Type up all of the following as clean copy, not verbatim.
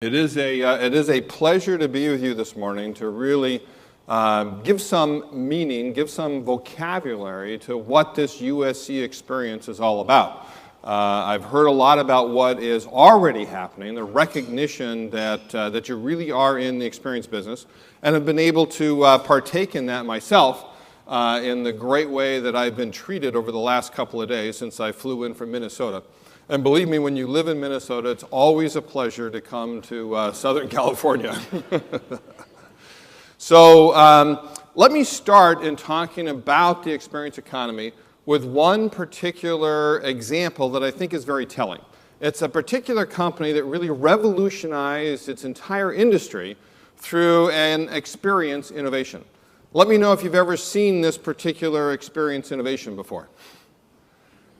It is a pleasure to be with you this morning to really give some meaning, give some vocabulary to what this USC experience is all about. I've heard a lot about what is already happening, the recognition that you really are in the experience business, and have been able to partake in that myself in the great way that I've been treated over the last couple of days since I flew in from Minnesota. And believe me, when you live in Minnesota, it's always a pleasure to come to Southern California. So let me start in talking about the experience economy with one particular example that I think is very telling. It's a particular company that really revolutionized its entire industry through an experience innovation. Let me know if you've ever seen this particular experience innovation before.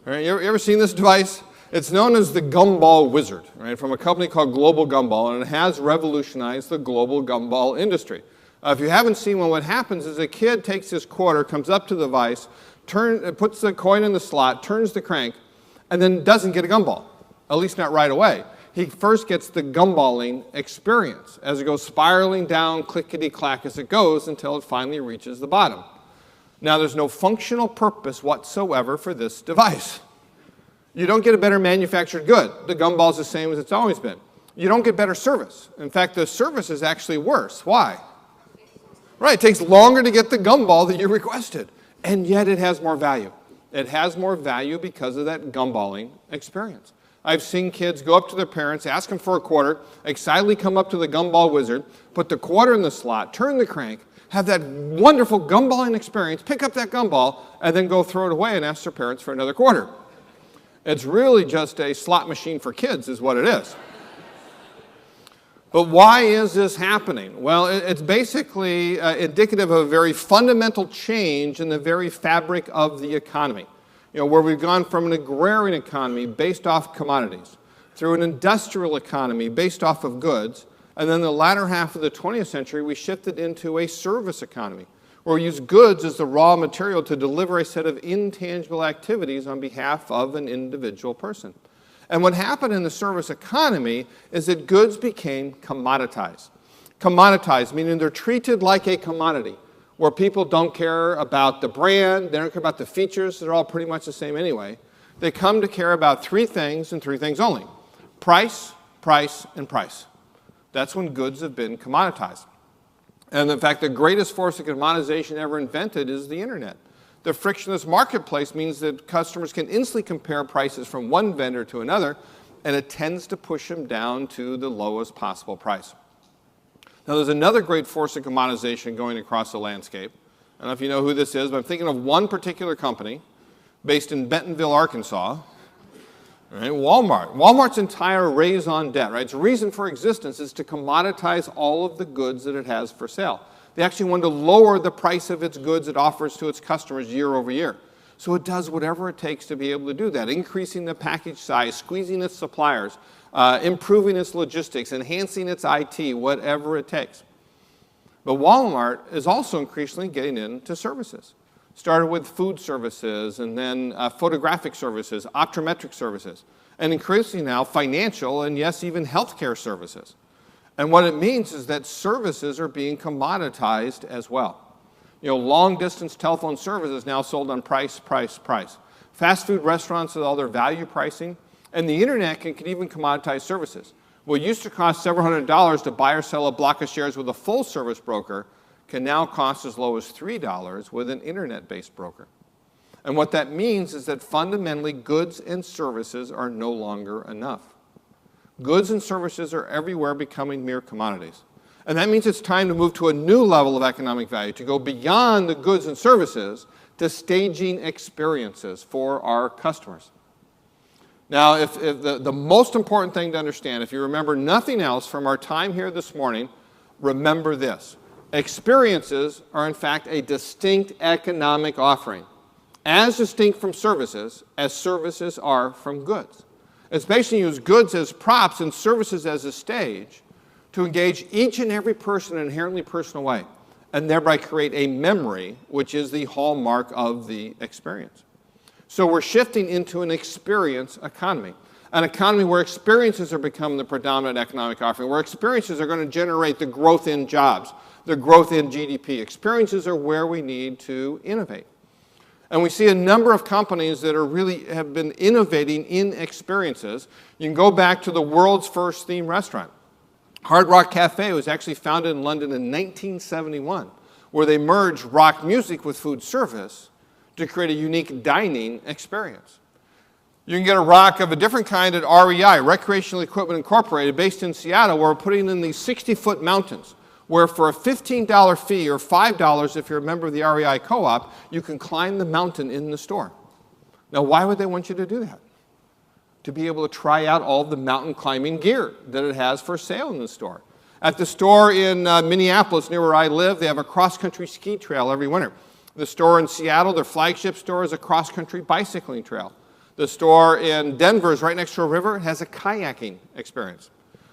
All right, you ever seen this device? It's known as the Gumball Wizard, right, from a company called Global Gumball, and it has revolutionized the global gumball industry. If you haven't seen one, what happens is a kid takes his quarter, comes up to the device, puts the coin in the slot, turns the crank, and then doesn't get a gumball, at least not right away. He first gets the gumballing experience as it goes spiraling down, clickety-clack as it goes until it finally reaches the bottom. Now, there's no functional purpose whatsoever for this device. You don't get a better manufactured good. The gumball's the same as it's always been. You don't get better service. In fact, the service is actually worse. Why? Right, it takes longer to get the gumball that you requested, and yet it has more value. It has more value because of that gumballing experience. I've seen kids go up to their parents, ask them for a quarter, excitedly come up to the Gumball Wizard, put the quarter in the slot, turn the crank, have that wonderful gumballing experience, pick up that gumball, and then go throw it away and ask their parents for another quarter. It's really just a slot machine for kids is what it is. But why is this happening? Well, it's basically indicative of a very fundamental change in the very fabric of the economy. You know, where we've gone from an agrarian economy based off commodities, through an industrial economy based off of goods, and then the latter half of the 20th century, we shifted into a service economy, where we use goods as the raw material to deliver a set of intangible activities on behalf of an individual person. And what happened in the service economy is that goods became commoditized. Commoditized, meaning they're treated like a commodity, where people don't care about the brand, they don't care about the features, they're all pretty much the same anyway. They come to care about three things and three things only: price, price, and price. That's when goods have been commoditized. And in fact, the greatest force of commoditization ever invented is the internet. The frictionless marketplace means that customers can instantly compare prices from one vendor to another, and it tends to push them down to the lowest possible price. Now, there's another great force of commoditization going across the landscape. I don't know if you know who this is, but I'm thinking of one particular company based in Bentonville, Arkansas, right? Walmart. Walmart's entire raison d'etre, right? Its reason for existence is to commoditize all of the goods that it has for sale. They actually want to lower the price of its goods it offers to its customers year over year. So it does whatever it takes to be able to do that, increasing the package size, squeezing its suppliers, improving its logistics, enhancing its IT, whatever it takes. But Walmart is also increasingly getting into services. Started with food services and then photographic services, optometric services, and increasingly now financial and yes, even healthcare services. And what it means is that services are being commoditized as well. You know, long-distance telephone service is now sold on price, price, price. Fast food restaurants with all their value pricing, and the internet can even commoditize services. What used to cost several $100s to buy or sell a block of shares with a full-service broker can now cost as low as $3 with an internet-based broker. And what that means is that fundamentally goods and services are no longer enough. Goods and services are everywhere becoming mere commodities. And that means it's time to move to a new level of economic value, to go beyond the goods and services to staging experiences for our customers. Now, if the most important thing to understand, if you remember nothing else from our time here this morning, remember this. Experiences are, in fact, a distinct economic offering, as distinct from services as services are from goods. It's basically use goods as props and services as a stage to engage each and every person in an inherently personal way, and thereby create a memory, which is the hallmark of the experience. So we're shifting into an experience economy. an economy where experiences are becoming the predominant economic offering, where experiences are going to generate the growth in jobs, the growth in GDP. Experiences are where we need to innovate. And we see a number of companies that have been innovating in experiences. You can go back to the world's first themed restaurant. Hard Rock Cafe was actually founded in London in 1971, where they merged rock music with food service to create a unique dining experience. You can get a rock of a different kind at REI, Recreational Equipment Incorporated, based in Seattle, where we're putting in these 60-foot mountains, where for a $15 fee or $5 if you're a member of the REI co-op, you can climb the mountain in the store. Now, why would they want you to do that? To be able to try out all the mountain climbing gear that it has for sale in the store. At the store in Minneapolis, near where I live, they have a cross-country ski trail every winter. The store in Seattle, their flagship store, is a cross-country bicycling trail. The store in Denver is right next to a river. It has a kayaking experience.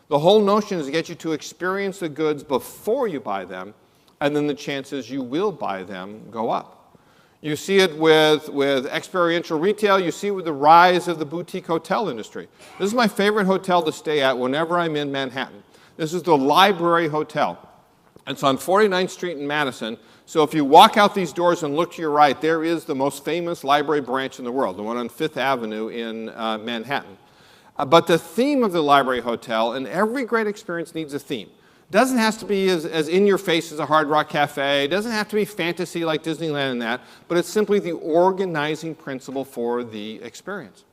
The whole notion is to get you to experience the goods before you buy them, and then the chances you will buy them go up. You see it with experiential retail. You see it with the rise of the boutique hotel industry. This is my favorite hotel to stay at whenever I'm in Manhattan. This is the Library Hotel. It's on 49th Street in Madison. So if you walk out these doors and look to your right, there is the most famous library branch in the world, the one on Fifth Avenue in Manhattan. But the theme of the Library Hotel, and every great experience needs a theme. It doesn't have to be as in your face as a Hard Rock Cafe. It doesn't have to be fantasy like Disneyland and that, but it's simply the organizing principle for the experience.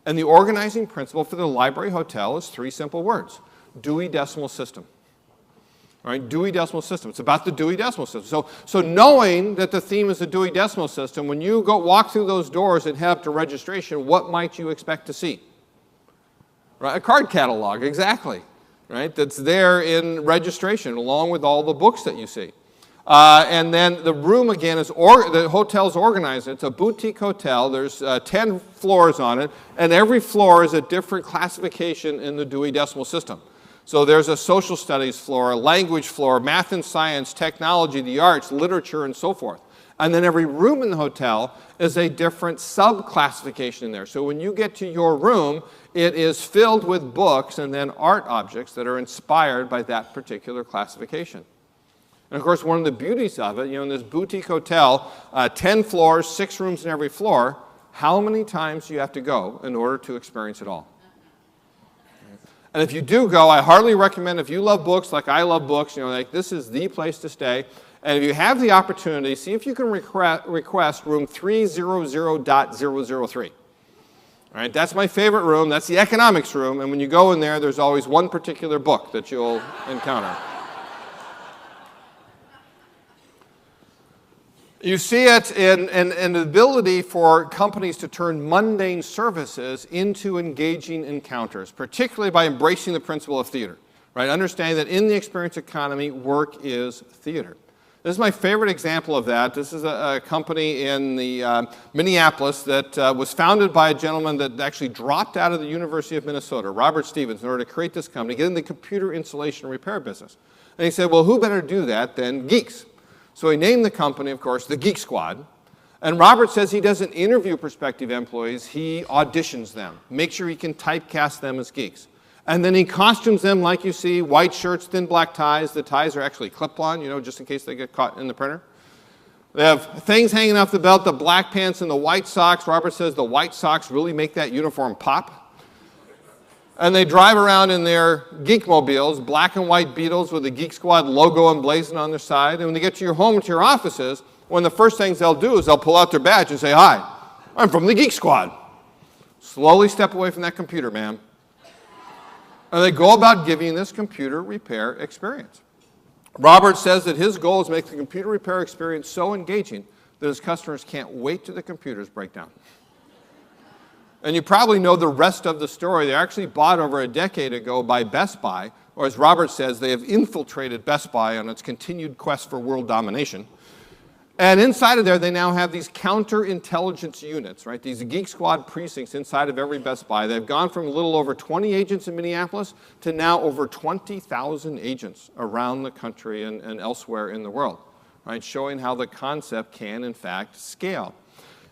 And the organizing principle for the Library Hotel is 3 simple words: Dewey Decimal System. All right, Dewey Decimal System. It's about the Dewey Decimal System. So knowing that the theme is the Dewey Decimal System, when you go walk through those doors and head up to registration, what might you expect to see? Right, a card catalog, exactly. Right, that's there in registration, along with all the books that you see. And then the room, again, the hotel's organized. It's a boutique hotel. There's 10 floors on it, and every floor is a different classification in the Dewey Decimal System. So there's a social studies floor, a language floor, math and science, technology, the arts, literature, and so forth. And then every room in the hotel is a different sub-classification in there. So when you get to your room, it is filled with books and then art objects that are inspired by that particular classification. And of course, one of the beauties of it, in this boutique hotel, 10 floors, 6 rooms in every floor, how many times do you have to go in order to experience it all? And if you do go, I heartily recommend, if you love books like I love books, this is the place to stay. And if you have the opportunity, see if you can request room 300.003. All right, that's my favorite room. That's the economics room. And when you go in there, there's always one particular book that you'll encounter. You see it in an ability for companies to turn mundane services into engaging encounters, particularly by embracing the principle of theater. Right? Understanding that in the experience economy, work is theater. This is my favorite example of that. This is a company in Minneapolis that was founded by a gentleman that actually dropped out of the University of Minnesota, Robert Stevens, in order to create this company, get in the computer installation and repair business. And he said, well, who better do that than geeks? So he named the company, of course, the Geek Squad. And Robert says he doesn't interview prospective employees, he auditions them, make sure he can typecast them as geeks. And then he costumes them like you see, white shirts, thin black ties. The ties are actually clip-on, just in case they get caught in the printer. They have things hanging off the belt, the black pants and the white socks. Robert says the white socks really make that uniform pop. And they drive around in their geekmobiles, black and white Beetles with the Geek Squad logo emblazoned on their side. And when they get to your home and to your offices, one of the first things they'll do is they'll pull out their badge and say, hi, I'm from the Geek Squad. Slowly step away from that computer, ma'am. And they go about giving this computer repair experience. Robert says that his goal is to make the computer repair experience so engaging that his customers can't wait till the computers break down. And you probably know the rest of the story. They're actually bought over a decade ago by Best Buy, or as Robert says, they have infiltrated Best Buy on its continued quest for world domination. And inside of there, they now have these counterintelligence units, right? These Geek Squad precincts inside of every Best Buy. They've gone from a little over 20 agents in Minneapolis to now over 20,000 agents around the country and elsewhere in the world, right? Showing how the concept can, in fact, scale.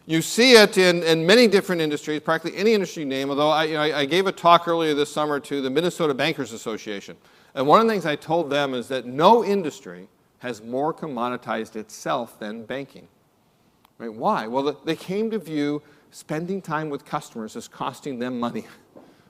You see it in many different industries, practically any industry you name, although I gave a talk earlier this summer to the Minnesota Bankers Association. And one of the things I told them is that no industry has more commoditized itself than banking. Right? Why? Well, they came to view spending time with customers as costing them money.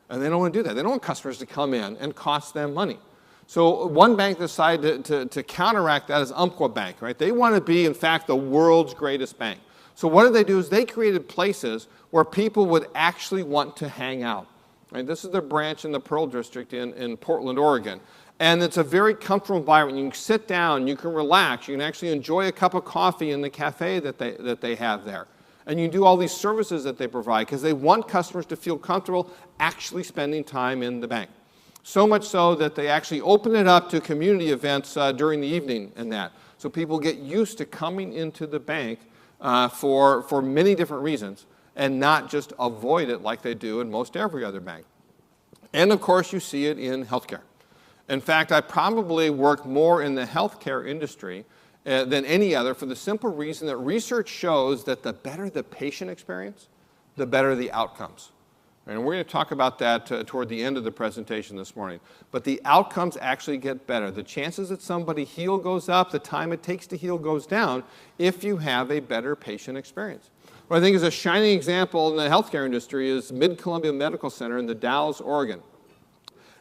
And they don't want to do that. They don't want customers to come in and cost them money. So one bank decided to counteract that as Umpqua Bank. Right? They want to be, in fact, the world's greatest bank. So what did they do is they created places where people would actually want to hang out. Right? This is their branch in the Pearl District in Portland, Oregon. And it's a very comfortable environment. You can sit down, you can relax, you can actually enjoy a cup of coffee in the cafe that they have there. And you do all these services that they provide because they want customers to feel comfortable actually spending time in the bank. So much so that they actually open it up to community events during the evening and that. So people get used to coming into the bank for many different reasons and not just avoid it like they do in most every other bank. And of course, you see it in healthcare. In fact, I probably work more in the healthcare industry than any other for the simple reason that research shows that the better the patient experience, the better the outcomes. And we're going to talk about that toward the end of the presentation this morning. But the outcomes actually get better. The chances that somebody heal goes up, the time it takes to heal goes down if you have a better patient experience. What I think is a shining example in the healthcare industry is Mid-Columbia Medical Center in the Dalles, Oregon.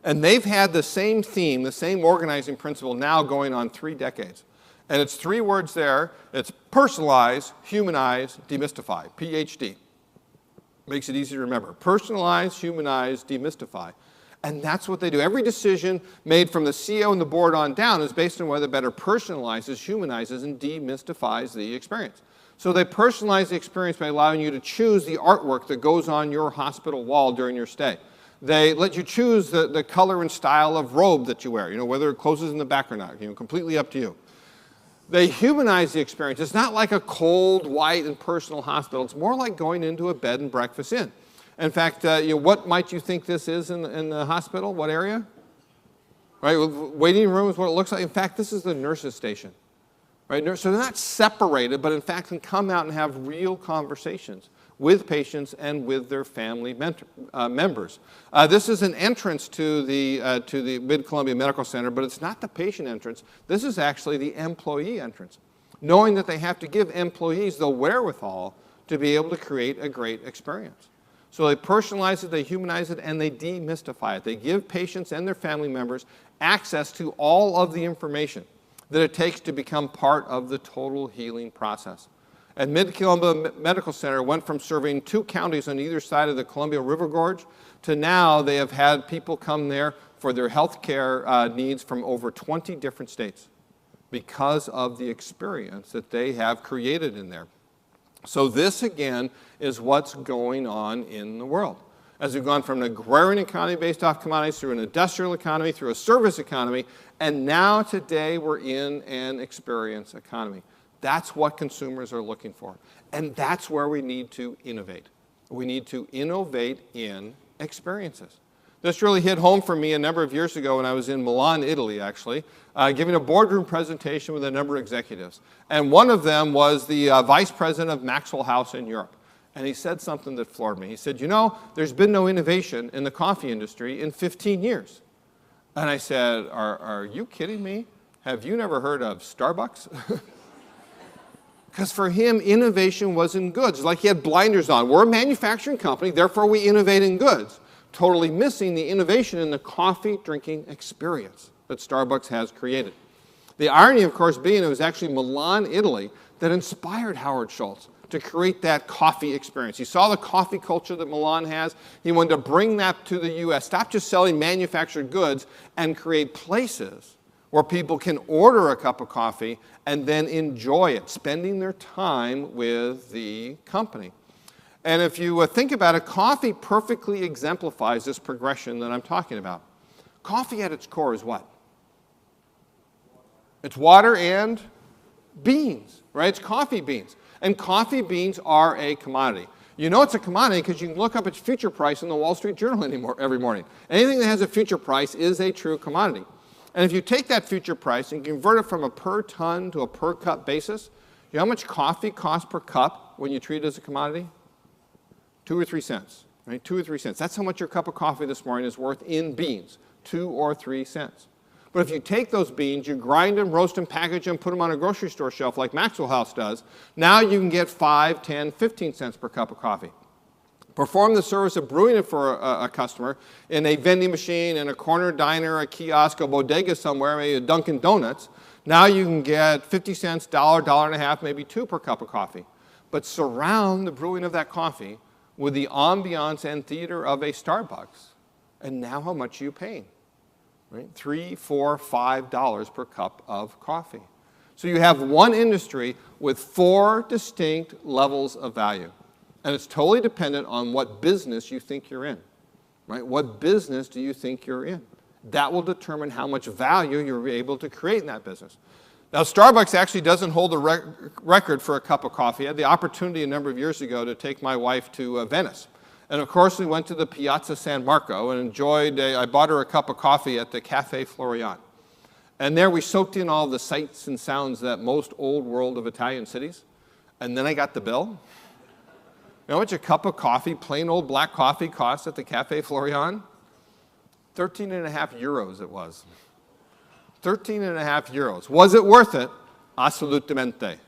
And they've had the same theme, the same organizing principle now going on 3 decades. And it's 3 words there. It's personalize, humanize, demystify, PhD. Makes it easy to remember. Personalize, humanize, demystify. And that's what they do. Every decision made from the CEO and the board on down is based on whether better personalizes, humanizes, and demystifies the experience. So they personalize the experience by allowing you to choose the artwork that goes on your hospital wall during your stay. They let you choose the color and style of robe that you wear, whether it closes in the back or not, completely up to you. They humanize the experience. It's not like a cold, white, and personal hospital. It's more like going into a bed and breakfast inn. In fact, what might you think this is in the hospital? What area? Right, waiting room is what it looks like. In fact, this is the nurse's station. Right? So they're not separated, but in fact can come out and have real conversations with patients and with their family members. This is an entrance to the Mid-Columbia Medical Center, but it's not the patient entrance. This is actually the employee entrance, knowing that they have to give employees the wherewithal to be able to create a great experience. So they personalize it, they humanize it, and they demystify it. They give patients and their family members access to all of the information that it takes to become part of the total healing process. And Mid-Columbia Medical Center went from serving 2 counties on either side of the Columbia River Gorge to now they have had people come there for their health care needs from over 20 different states because of the experience that they have created in there. So this, again, is what's going on in the world. As we've gone from an agrarian economy based off commodities through an industrial economy, through a service economy, and now today we're in an experience economy. That's what consumers are looking for. And that's where we need to innovate. We need to innovate in experiences. This really hit home for me a number of years ago when I was in Milan, Italy, actually, giving a boardroom presentation with a number of executives. And one of them was the vice president of Maxwell House in Europe. And he said something that floored me. He said, there's been no innovation in the coffee industry in 15 years. And I said, are you kidding me? Have you never heard of Starbucks? Because for him, innovation was in goods. Like he had blinders on. We're a manufacturing company, therefore we innovate in goods. Totally missing the innovation in the coffee drinking experience that Starbucks has created. The irony, of course, being it was actually Milan, Italy, that inspired Howard Schultz to create that coffee experience. He saw the coffee culture that Milan has. He wanted to bring that to the U.S., stop just selling manufactured goods, and create places where people can order a cup of coffee and then enjoy it, spending their time with the company. And if you think about it, coffee perfectly exemplifies this progression that I'm talking about. Coffee at its core is what? It's water and beans, right? It's coffee beans. And coffee beans are a commodity. You know it's a commodity because you can look up its future price in the Wall Street Journal every morning. Anything that has a future price is a true commodity. And if you take that future price and convert it from a per ton to a per cup basis, you know how much coffee costs per cup? when you treat it as a commodity? 2 or 3 cents, right? 2 or 3 cents. That's how much your cup of coffee this morning is worth in beans, 2 or 3 cents. But if you take those beans, you grind them, roast them, package them, put them on a grocery store shelf like Maxwell House does, now you can get 5, 10, 15 cents per cup of coffee. Perform the service of brewing it for a customer in a vending machine, in a corner diner, a kiosk, a bodega somewhere, maybe a Dunkin' Donuts. Now you can get 50 cents, $1, $1.50, maybe 2 per cup of coffee. But surround the brewing of that coffee with the ambiance and theater of a Starbucks. And now how much are you paying? Right? $3, $4, $5 per cup of coffee. So you have one industry with 4 distinct levels of value. And it's totally dependent on what business you think you're in. Right? What business do you think you're in? That will determine how much value you're able to create in that business. Now, Starbucks actually doesn't hold a record for a cup of coffee. I had the opportunity a number of years ago to take my wife to Venice. And of course, we went to the Piazza San Marco and I bought her a cup of coffee at the Cafe Florian. And there we soaked in all the sights and sounds that most old world of Italian cities. And then I got the bill. You know how much a cup of coffee, plain old black coffee, costs at the Cafe Florian? 13.5 euros it was. 13.5 euros. Was it worth it? Assolutamente.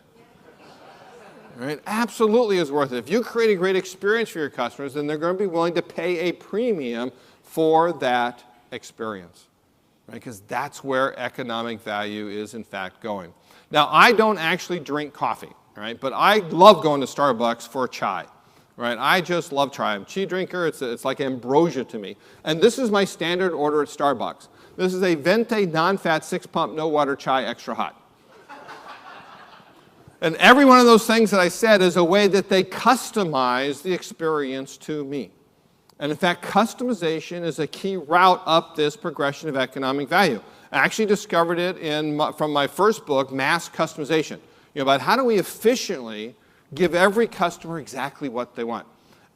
Right? Absolutely is worth it. If you create a great experience for your customers, then they're going to be willing to pay a premium for that experience. Right? Because that's where economic value is, in fact, going. Now, I don't actually drink coffee, right? But I love going to Starbucks for chai. Right? I just love chai. I'm a tea drinker. It's like ambrosia to me. And this is my standard order at Starbucks. This is a Venti non-fat 6-pump no water chai extra hot. And every one of those things that I said is a way that they customize the experience to me. And in fact, customization is a key route up this progression of economic value. I actually discovered it from my first book, Mass Customization. About how do we efficiently give every customer exactly what they want.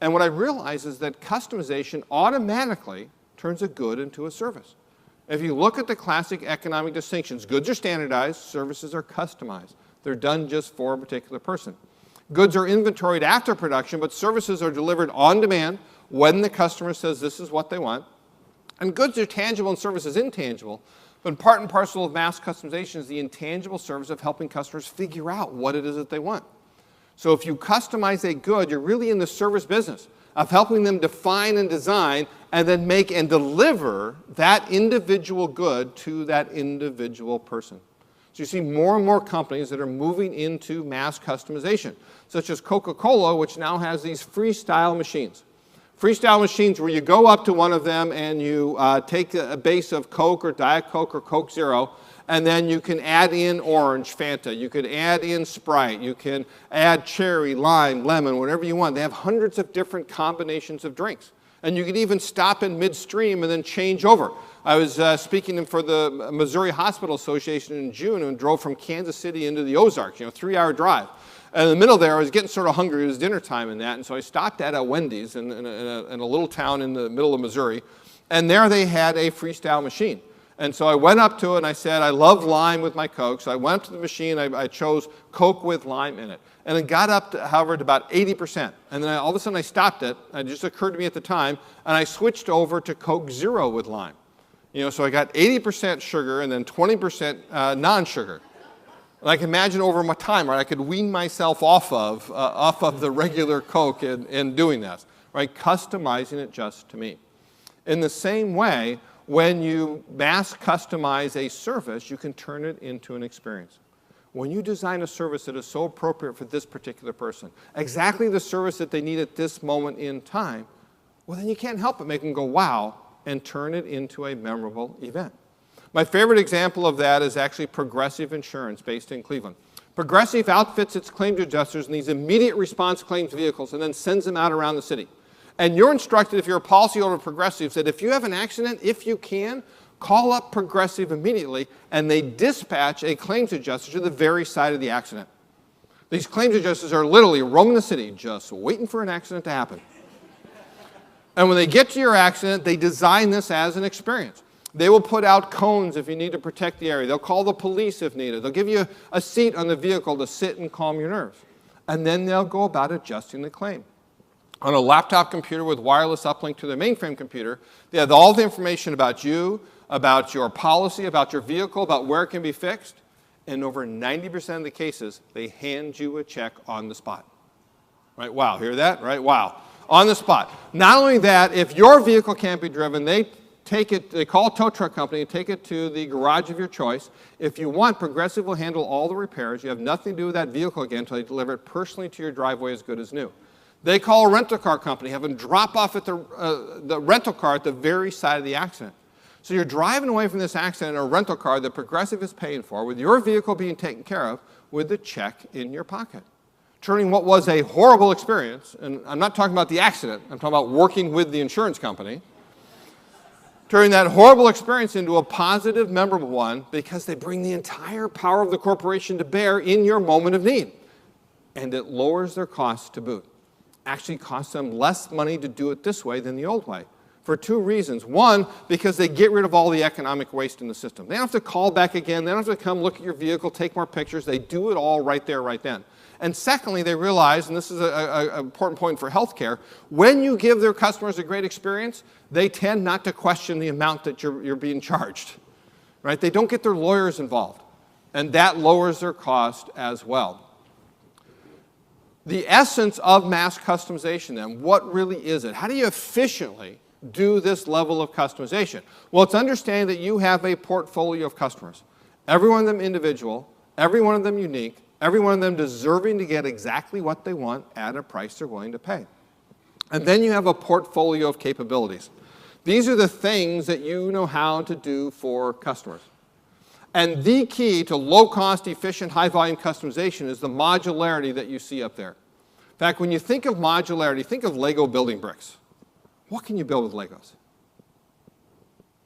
And what I realize is that customization automatically turns a good into a service. If you look at the classic economic distinctions, goods are standardized, services are customized. They're done just for a particular person. Goods are inventoried after production, but services are delivered on demand when the customer says this is what they want. And goods are tangible and services intangible, but part and parcel of mass customization is the intangible service of helping customers figure out what it is that they want. So if you customize a good, you're really in the service business of helping them define and design and then make and deliver that individual good to that individual person. So you see more and more companies that are moving into mass customization, such as Coca-Cola, which now has these freestyle machines. Freestyle machines where you go up to one of them and you take a base of Coke or Diet Coke or Coke Zero, and then you can add in orange, Fanta. You could add in Sprite. You can add cherry, lime, lemon, whatever you want. They have hundreds of different combinations of drinks. And you could even stop in midstream and then change over. I was speaking for the Missouri Hospital Association in June and drove from Kansas City into the Ozarks, 3-hour drive. And in the middle there, I was getting sort of hungry. It was dinner time and that. And so I stopped at a Wendy's in a little town in the middle of Missouri. And there they had a freestyle machine. And so I went up to it and I said, I love lime with my Coke. So I went up to the machine. I chose Coke with lime in it. And it got up to, however, to about 80%. And then all of a sudden I stopped it. It just occurred to me at the time. And I switched over to Coke Zero with lime. So I got 80% sugar and then 20% non-sugar. And I can imagine over my time, right, I could wean myself off of the regular Coke in doing this, right? Customizing it just to me. In the same way, when you mass customize a service, you can turn it into an experience. When you design a service that is so appropriate for this particular person, exactly the service that they need at this moment in time, well, then you can't help but make them go, wow, and turn it into a memorable event. My favorite example of that is actually Progressive Insurance, based in Cleveland. Progressive outfits its claims adjusters in these immediate response claims vehicles and then sends them out around the city. And you're instructed, if you're a policyholder of Progressive, that if you have an accident, if you can, call up Progressive immediately, and they dispatch a claims adjuster to the very site of the accident. These claims adjusters are literally roaming the city, just waiting for an accident to happen. And when they get to your accident, they design this as an experience. They will put out cones if you need to protect the area. They'll call the police if needed. They'll give you a seat on the vehicle to sit and calm your nerves. and then they'll go about adjusting the claim. On a laptop computer with wireless uplink to their mainframe computer, they have all the information about you, about your policy, about your vehicle, about where it can be fixed. In over 90% of the cases, they hand you a check on the spot. Right? Wow, hear that? Right? Wow. On the spot. Not only that, if your vehicle can't be driven, they call a tow truck company and take it to the garage of your choice. If you want, Progressive will handle all the repairs. You have nothing to do with that vehicle again until they deliver it personally to your driveway as good as new. They call a rental car company, have them drop off at the rental car at the very side of the accident. So you're driving away from this accident in a rental car that Progressive is paying for, with your vehicle being taken care of, with the check in your pocket. Turning what was a horrible experience, and I'm not talking about the accident, I'm talking about working with the insurance company, turning that horrible experience into a positive, memorable one, because they bring the entire power of the corporation to bear in your moment of need. And it lowers their costs to boot. Actually costs them less money to do it this way than the old way, for two reasons. One, because they get rid of all the economic waste in the system. They don't have to call back again. They don't have to come look at your vehicle, take more pictures. They do it all right there, right then. And secondly, they realize, and this is an important point for healthcare, when you give their customers a great experience, they tend not to question the amount that you're being charged. Right? They don't get their lawyers involved. And that lowers their cost as well. The essence of mass customization, then, what really is it? How do you efficiently do this level of customization? Well, it's understanding that you have a portfolio of customers. Every one of them individual, every one of them unique, every one of them deserving to get exactly what they want at a price they're willing to pay. And then you have a portfolio of capabilities. These are the things that you know how to do for customers. And the key to low-cost, efficient, high-volume customization is the modularity that you see up there. In fact, when you think of modularity, think of Lego building bricks. What can you build with Legos?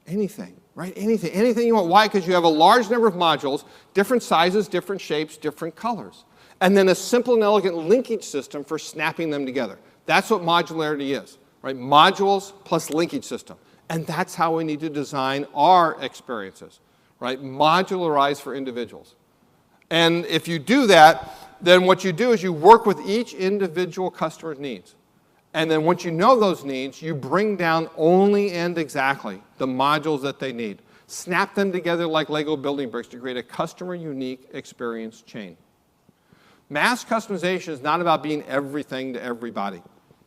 Anything, right? Anything you want. Why? Because you have a large number of modules, different sizes, different shapes, different colors. And then a simple and elegant linkage system for snapping them together. That's what modularity is, right? Modules plus linkage system. And that's how we need to design our experiences. Right? Modularized for individuals. And if you do that, then what you do is you work with each individual customer's needs. And then once you know those needs, you bring down only and exactly the modules that they need. Snap them together like Lego building bricks to create a customer-unique experience chain. Mass customization is not about being everything to everybody.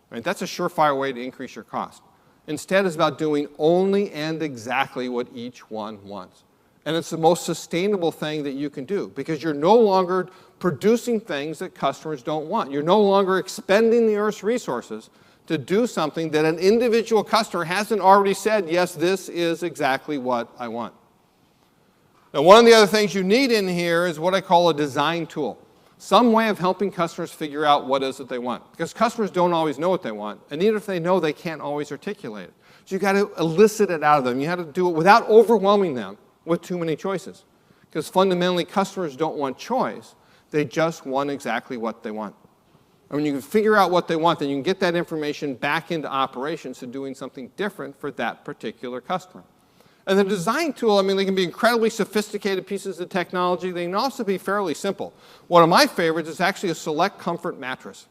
Right? That's a surefire way to increase your cost. Instead, it's about doing only and exactly what each one wants. And it's the most sustainable thing that you can do, because you're no longer producing things that customers don't want. You're no longer expending the Earth's resources to do something that an individual customer hasn't already said, yes, this is exactly what I want. Now, one of the other things you need in here is what I call a design tool. Some way of helping customers figure out what it is that they want. Because customers don't always know what they want, and even if they know, they can't always articulate it. So you've got to elicit it out of them. You have to do it without overwhelming them with too many choices. Because fundamentally, customers don't want choice. They just want exactly what they want. And when you can figure out what they want, then you can get that information back into operations to doing something different for that particular customer. And the design tool, I mean, they can be incredibly sophisticated pieces of technology. They can also be fairly simple. One of my favorites is actually a Select Comfort mattress.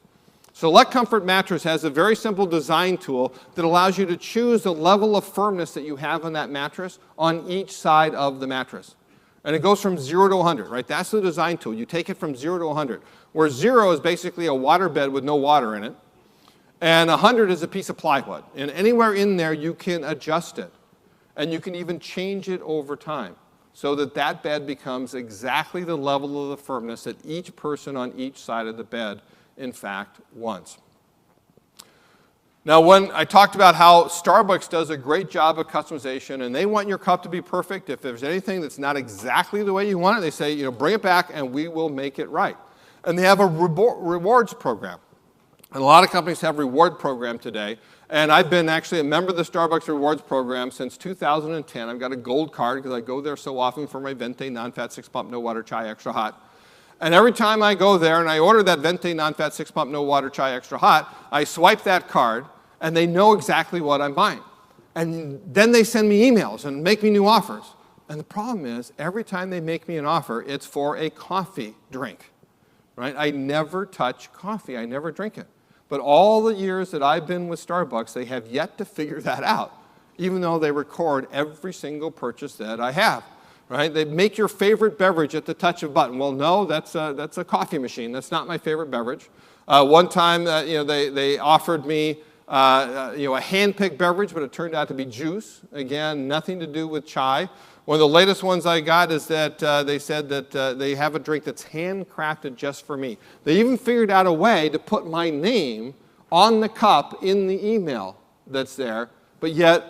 Select Comfort mattress has a very simple design tool that allows you to choose the level of firmness that you have on that mattress on each side of the mattress. And it goes from 0 to 100, right? That's the design tool. You take it from 0 to 100, where 0 is basically a water bed with no water in it, and 100 is a piece of plywood. And anywhere in there, you can adjust it. And you can even change it over time so that that bed becomes exactly the level of the firmness that each person on each side of the bed in fact wants. Now, when I talked about how Starbucks does a great job of customization, and they want your cup to be perfect, if there's anything that's not exactly the way you want it, they say, bring it back and we will make it right. And they have a rewards program. And a lot of companies have a reward program today. And I've been actually a member of the Starbucks rewards program since 2010. I've got a gold card because I go there so often for my Venti non-fat 6-pump, no water chai extra hot. And every time I go there and I order that Venti non-fat 6-pump, no water chai extra hot, I swipe that card and they know exactly what I'm buying. And then they send me emails and make me new offers. And the problem is, every time they make me an offer, it's for a coffee drink. right? I never touch coffee. I never drink it. But all the years that I've been with Starbucks, they have yet to figure that out, even though they record every single purchase that I have, right? They make your favorite beverage at the touch of a button. Well, no, that's a coffee machine. That's not my favorite beverage. One time, they offered me a hand-picked beverage, but it turned out to be juice. Again, nothing to do with chai. One of the latest ones I got is that they said that they have a drink that's handcrafted just for me. They even figured out a way to put my name on the cup in the email that's there, but yet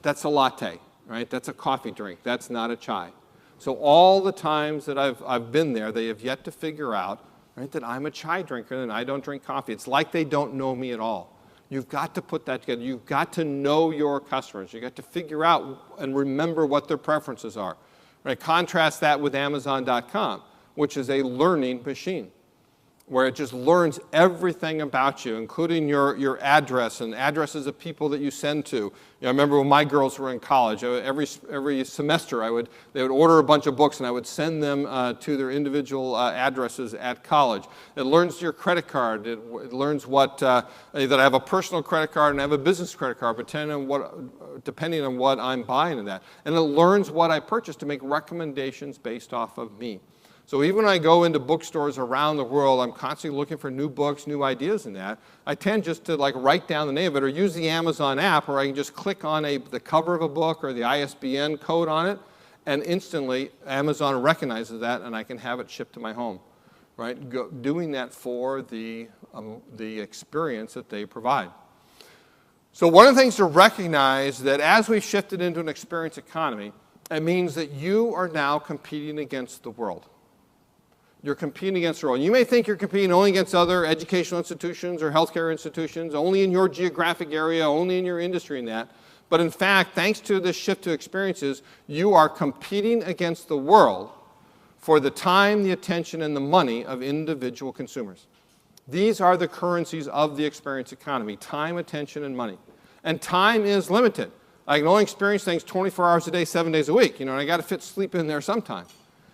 that's a latte, right? That's a coffee drink. That's not a chai. So all the times that I've been there, they have yet to figure out, right, that I'm a chai drinker and I don't drink coffee. It's like they don't know me at all. You've got to put that together. You've got to know your customers. You've got to figure out and remember what their preferences are. Right? Contrast that with Amazon.com, which is a learning machine, where it just learns everything about you, including your address and addresses of people that you send to. I remember when my girls were in college, every semester they would order a bunch of books and I would send them to their individual addresses at college. It learns your credit card. It learns that I have a personal credit card and I have a business credit card, depending on what I'm buying in that. And it learns what I purchase to make recommendations based off of me. So even when I go into bookstores around the world, I'm constantly looking for new books, new ideas in that. I tend just to write down the name of it or use the Amazon app where I can just click on the cover of a book or the ISBN code on it, and instantly Amazon recognizes that and I can have it shipped to my home, right? Doing that for the experience that they provide. So one of the things to recognize that as we've shifted into an experience economy, it means that you are now competing against the world. You're competing against the world. You may think you're competing only against other educational institutions or healthcare institutions, only in your geographic area, only in your industry and that. But in fact, thanks to this shift to experiences, you are competing against the world for the time, the attention, and the money of individual consumers. These are the currencies of the experience economy: time, attention, and money. And time is limited. I can only experience things 24 hours a day, 7 days a week, and I got to fit sleep in there sometime.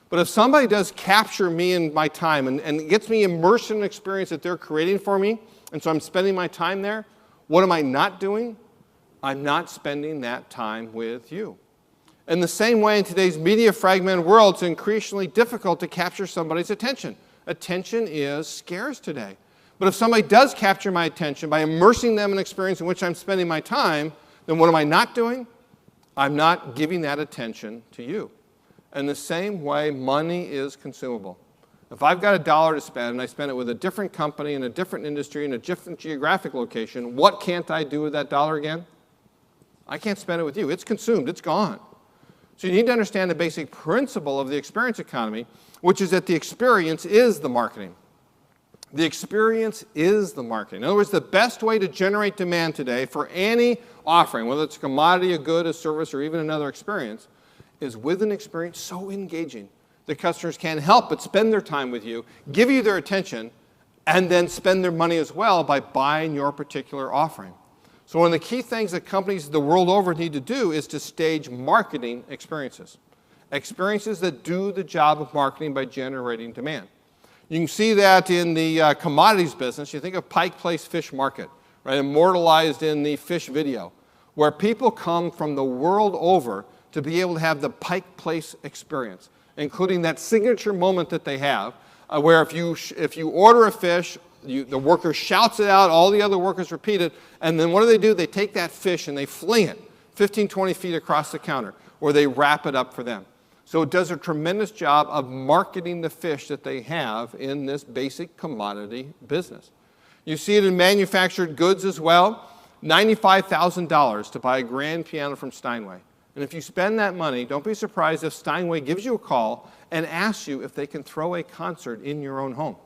But if somebody does capture me and my time and gets me immersed in an experience that they're creating for me, and so I'm spending my time there, what am I not doing? I'm not spending that time with you. In the same way, in today's media fragmented world, it's increasingly difficult to capture somebody's attention. Attention is scarce today. But if somebody does capture my attention by immersing them in an experience in which I'm spending my time, then what am I not doing? I'm not giving that attention to you. In the same way, money is consumable. If I've got $1 to spend and I spend it with a different company in a different industry in a different geographic location, what can't I do with that dollar again? I can't spend it with you. It's consumed. It's gone. So you need to understand the basic principle of the experience economy, which is that the experience is the marketing. The experience is the marketing. In other words, the best way to generate demand today for any offering, whether it's a commodity, a good, a service, or even another experience, is with an experience so engaging that customers can't help but spend their time with you, give you their attention, and then spend their money as well by buying your particular offering. So one of the key things that companies the world over need to do is to stage marketing experiences. Experiences that do the job of marketing by generating demand. You can see that in the commodities business. You think of Pike Place Fish Market, right, immortalized in the fish video, where people come from the world over to be able to have the Pike Place experience, including that signature moment that they have, where if you order a fish, the worker shouts it out, all the other workers repeat it, and then what do? They take that fish and they fling it 15, 20 feet across the counter, or they wrap it up for them. So it does a tremendous job of marketing the fish that they have in this basic commodity business. You see it in manufactured goods as well. $95,000 to buy a grand piano from Steinway. And if you spend that money, don't be surprised if Steinway gives you a call and asks you if they can throw a concert in your own home.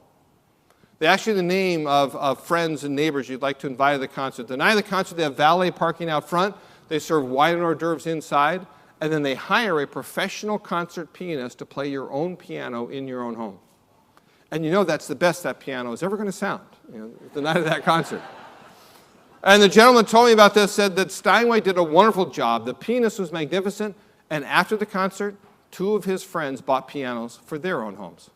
They ask you the name of friends and neighbors you'd like to invite to the concert. The night of the concert, they have valet parking out front. They serve wine and hors d'oeuvres inside. And then they hire a professional concert pianist to play your own piano in your own home. And that's the best that piano is ever going to sound, the night of that concert. And the gentleman told me about this, said that Steinway did a wonderful job. The pianist was magnificent, and after the concert, 2 of his friends bought pianos for their own homes.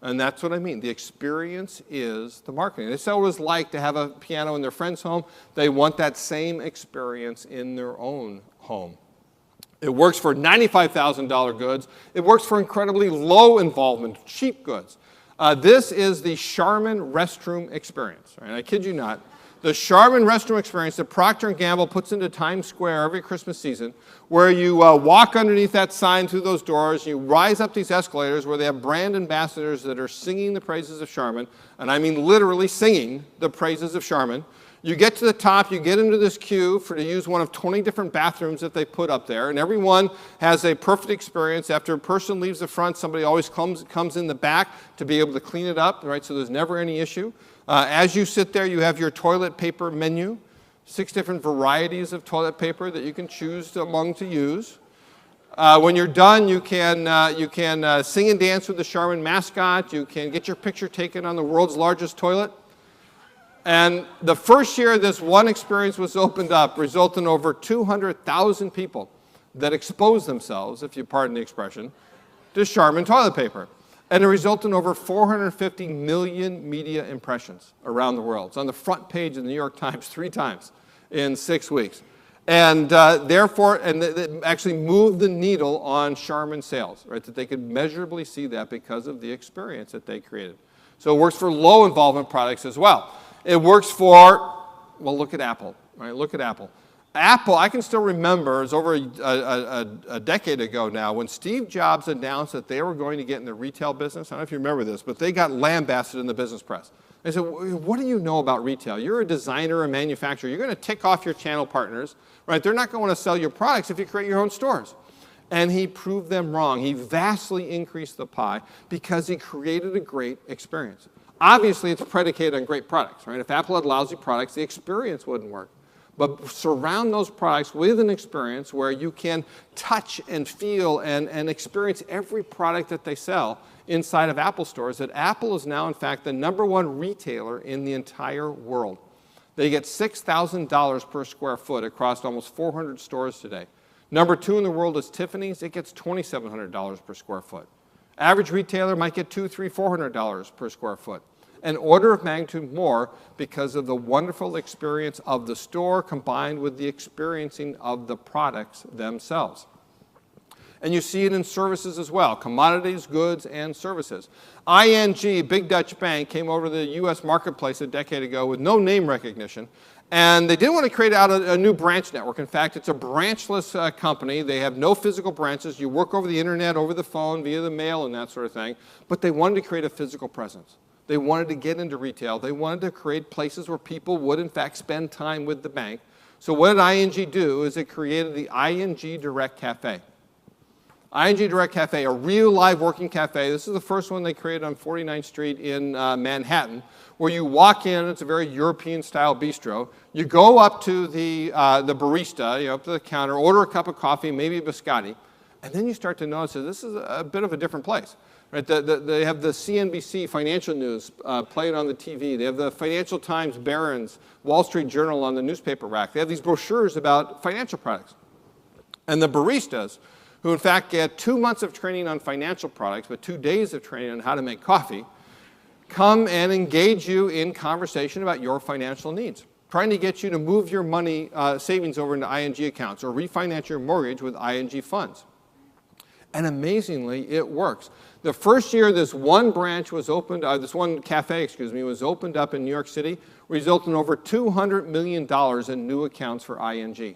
And that's what I mean. The experience is the marketing. They say what it's like to have a piano in their friend's home. They want that same experience in their own home. It works for $95,000 goods. It works for incredibly low involvement, cheap goods. This is the Charmin restroom experience. Right? I kid you not. The Charmin restroom experience that Procter & Gamble puts into Times Square every Christmas season, where you walk underneath that sign through those doors, you rise up these escalators where they have brand ambassadors that are singing the praises of Charmin, and I mean literally singing the praises of Charmin. You get to the top, you get into this queue to use one of 20 different bathrooms that they put up there, and everyone has a perfect experience. After a person leaves the front, somebody always comes in the back to be able to clean it up, right? So there's never any issue. As you sit there, you have your toilet paper menu, 6 different varieties of toilet paper that you can choose among to use. When you're done, you can sing and dance with the Charmin mascot. You can get your picture taken on the world's largest toilet. And the first year this one experience was opened up resulted in over 200,000 people that exposed themselves, if you pardon the expression, to Charmin toilet paper. And it resulted in over 450 million media impressions around the world. It's on the front page of the New York Times 3 times in 6 weeks. And therefore, it actually moved the needle on Charmin sales, right? That they could measurably see that because of the experience that they created. So it works for low involvement products as well. It works for, well, look at Apple, right? Look at Apple. Apple, I can still remember, it was over a decade ago now, when Steve Jobs announced that they were going to get in the retail business. I don't know if you remember this, but they got lambasted in the business press. They said, what do you know about retail? You're a designer, a manufacturer. You're going to tick off your channel partners, right? They're not going to sell your products if you create your own stores. And he proved them wrong. He vastly increased the pie because he created a great experience. Obviously, it's predicated on great products, right? If Apple had lousy products, the experience wouldn't work. But surround those products with an experience where you can touch and feel and experience every product that they sell inside of Apple stores. That Apple is now, in fact, the #1 retailer in the entire world. They get $6,000 per square foot across almost 400 stores today. #2 in the world is Tiffany's. It gets $2,700 per square foot. Average retailer might get $200, $300, $400 per square foot. An order of magnitude more because of the wonderful experience of the store combined with the experiencing of the products themselves. And you see it in services as well, commodities, goods, and services. ING, big Dutch bank, came over to the US marketplace a decade ago with no name recognition. And they didn't want to create out a new branch network. In fact, it's a branchless company. They have no physical branches. You work over the internet, over the phone, via the mail, and that sort of thing. But they wanted to create a physical presence. They wanted to get into retail. They wanted to create places where people would, in fact, spend time with the bank. So what did ING do is it created the ING Direct Cafe. ING Direct Cafe, a real live working cafe. This is the first one they created on 49th Street in Manhattan, where you walk in. It's a very European-style bistro. You go up to the barista, up to the counter, order a cup of coffee, maybe a biscotti, and then you start to notice that this is a bit of a different place. Right, they have the CNBC financial news playing on the TV. They have the Financial Times, Barron's, Wall Street Journal on the newspaper rack. They have these brochures about financial products. And the baristas, who in fact get 2 months of training on financial products, but 2 days of training on how to make coffee, come and engage you in conversation about your financial needs, trying to get you to move your money savings over into ING accounts or refinance your mortgage with ING funds. And amazingly, it works. The first year this one branch was opened, this one cafe, was opened up in New York City, resulting in over $200 million in new accounts for ING.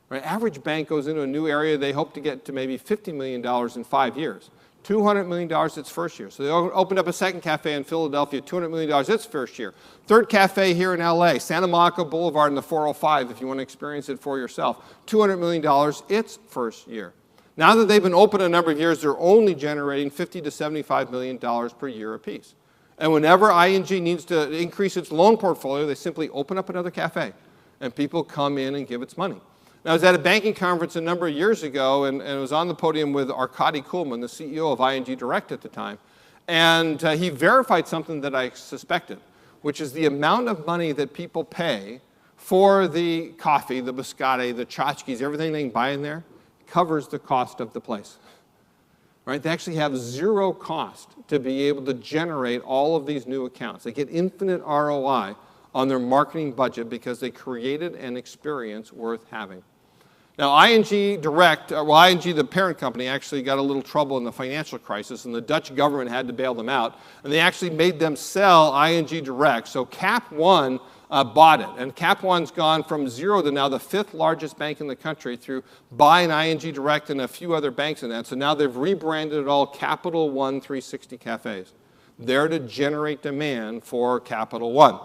Right? Average bank goes into a new area, they hope to get to maybe $50 million in 5 years. $200 million its first year. So they opened up a second cafe in Philadelphia, $200 million its first year. Third cafe here in LA, Santa Monica Boulevard in the 405, if you want to experience it for yourself. $200 million its first year. Now that they've been open a number of years, they're only generating $50 to $75 million per year apiece. And whenever ING needs to increase its loan portfolio, they simply open up another cafe, and people come in and give its money. Now, I was at a banking conference a number of years ago, and I was on the podium with Arkady Kuhlman, the CEO of ING Direct at the time, and he verified something that I suspected, which is the amount of money that people pay for the coffee, the biscotti, the tchotchkes, everything they can buy in there, covers the cost of the place. right? They actually have zero cost to be able to generate all of these new accounts. They get infinite ROI on their marketing budget because they created an experience worth having. Now, ING Direct, ING, the parent company, actually got a little trouble in the financial crisis, and the Dutch government had to bail them out, and they actually made them sell ING Direct. So Cap One bought it, and Cap One's gone from zero to now the 5th largest bank in the country through buying ING Direct and a few other banks in that. So now they've rebranded it all Capital One 360 Cafes. There to generate demand for Capital One.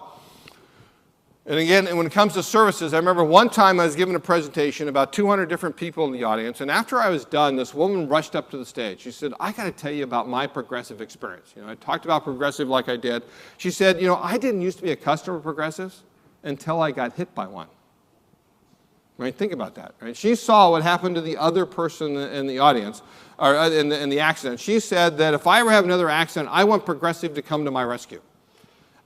And again, when it comes to services, I remember one time I was giving a presentation, about 200 different people in the audience, and after I was done, this woman rushed up to the stage. She said, I got to tell you about my Progressive experience. I talked about Progressive like I did. She said, I didn't used to be a customer of Progressive's until I got hit by one. Right? Think about that. Right? She saw what happened to the other person in the audience, or in the accident. She said that if I ever have another accident, I want Progressive to come to my rescue.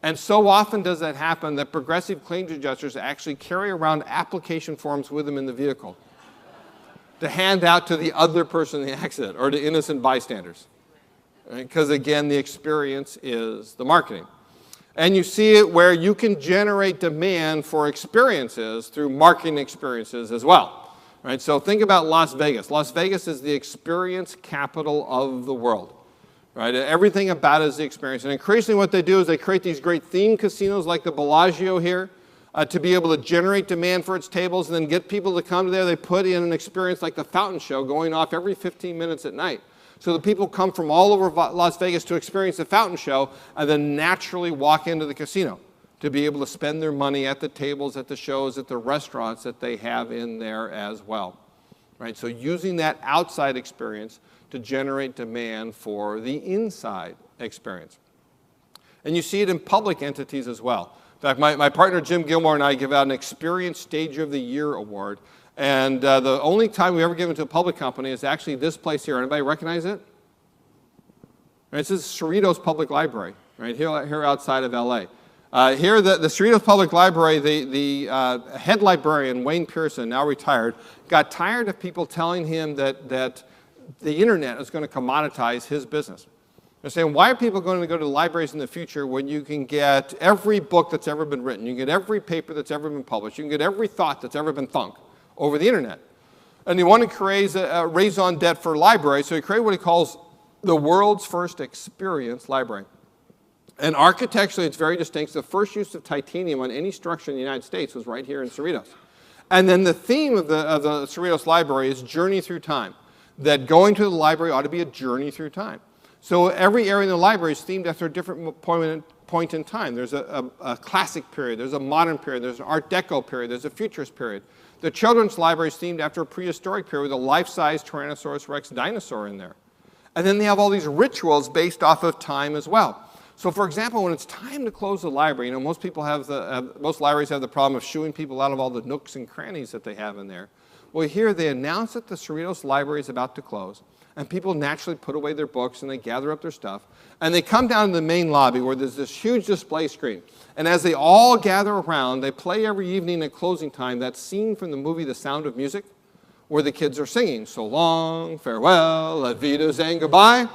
And so often does that happen that Progressive claims adjusters actually carry around application forms with them in the vehicle to hand out to the other person in the accident or to innocent bystanders. Because again, the experience is the marketing. And you see it where you can generate demand for experiences through marketing experiences as well. Right? So think about Las Vegas. Las Vegas is the experience capital of the world. Right? Everything about it is the experience. And increasingly what they do is they create these great themed casinos like the Bellagio here to be able to generate demand for its tables and then get people to come there. They put in an experience like the fountain show going off every 15 minutes at night. So the people come from all over Las Vegas to experience the fountain show and then naturally walk into the casino to be able to spend their money at the tables, at the shows, at the restaurants that they have in there as well. Right? So using that outside experience to generate demand for the inside experience. And you see it in public entities as well. In fact, my partner Jim Gilmore and I give out an Experience Stage of the Year award. And the only time we ever give it to a public company is actually this place here. Anybody recognize it? Right, this is Cerritos Public Library, right here outside of LA. Here, the Cerritos Public Library, the head librarian, Wayne Pearson, now retired, got tired of people telling him that the internet is going to commoditize his business. They're saying, why are people going to go to libraries in the future when you can get every book that's ever been written, you can get every paper that's ever been published, you can get every thought that's ever been thunk over the internet? And he wanted to create a raison d'etre for libraries, so he created what he calls the world's first experience library. And architecturally, it's very distinct. The first use of titanium on any structure in the United States was right here in Cerritos. And then the theme of the Cerritos Library is journey through time. That going to the library ought to be a journey through time. So every area in the library is themed after a different point in time. There's a classic period, there's a modern period, there's an Art Deco period, there's a futurist period. The children's library is themed after a prehistoric period with a life-size Tyrannosaurus Rex dinosaur in there. And then they have all these rituals based off of time as well. So for example, when it's time to close the library, most libraries have the problem of shooing people out of all the nooks and crannies that they have in there. Well, here they announce that the Cerritos Library is about to close, and people naturally put away their books and they gather up their stuff, and they come down to the main lobby where there's this huge display screen. And as they all gather around, they play every evening at closing time that scene from the movie The Sound of Music, where the kids are singing, so long, farewell, adieu, and goodbye.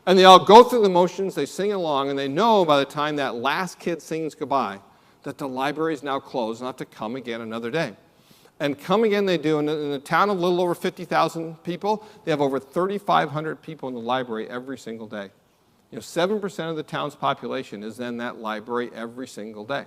And they all go through the motions, they sing along, and they know by the time that last kid sings goodbye that the library is now closed and they'll have to come again another day. And come again they do. In a town of a little over 50,000 people, they have over 3,500 people in the library every single day. 7% of the town's population is in that library every single day.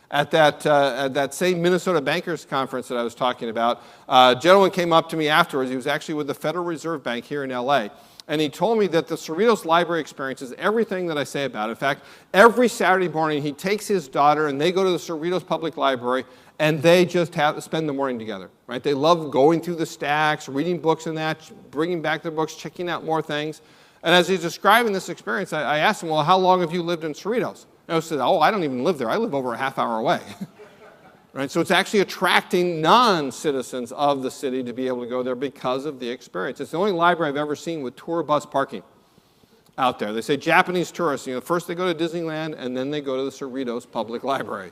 At that same Minnesota Bankers Conference that I was talking about, a gentleman came up to me afterwards. He was actually with the Federal Reserve Bank here in LA. And he told me that the Cerritos Library experience is everything that I say about it. In fact, every Saturday morning he takes his daughter and they go to the Cerritos Public Library and they just spend the morning together. Right? They love going through the stacks, reading books and that, bringing back their books, checking out more things. And as he's describing this experience, I asked him, well, how long have you lived in Cerritos? And I said, I don't even live there. I live over a half hour away. Right? So it's actually attracting non-citizens of the city to be able to go there because of the experience. It's the only library I've ever seen with tour bus parking out there. They say Japanese tourists, first they go to Disneyland and then they go to the Cerritos Public Library.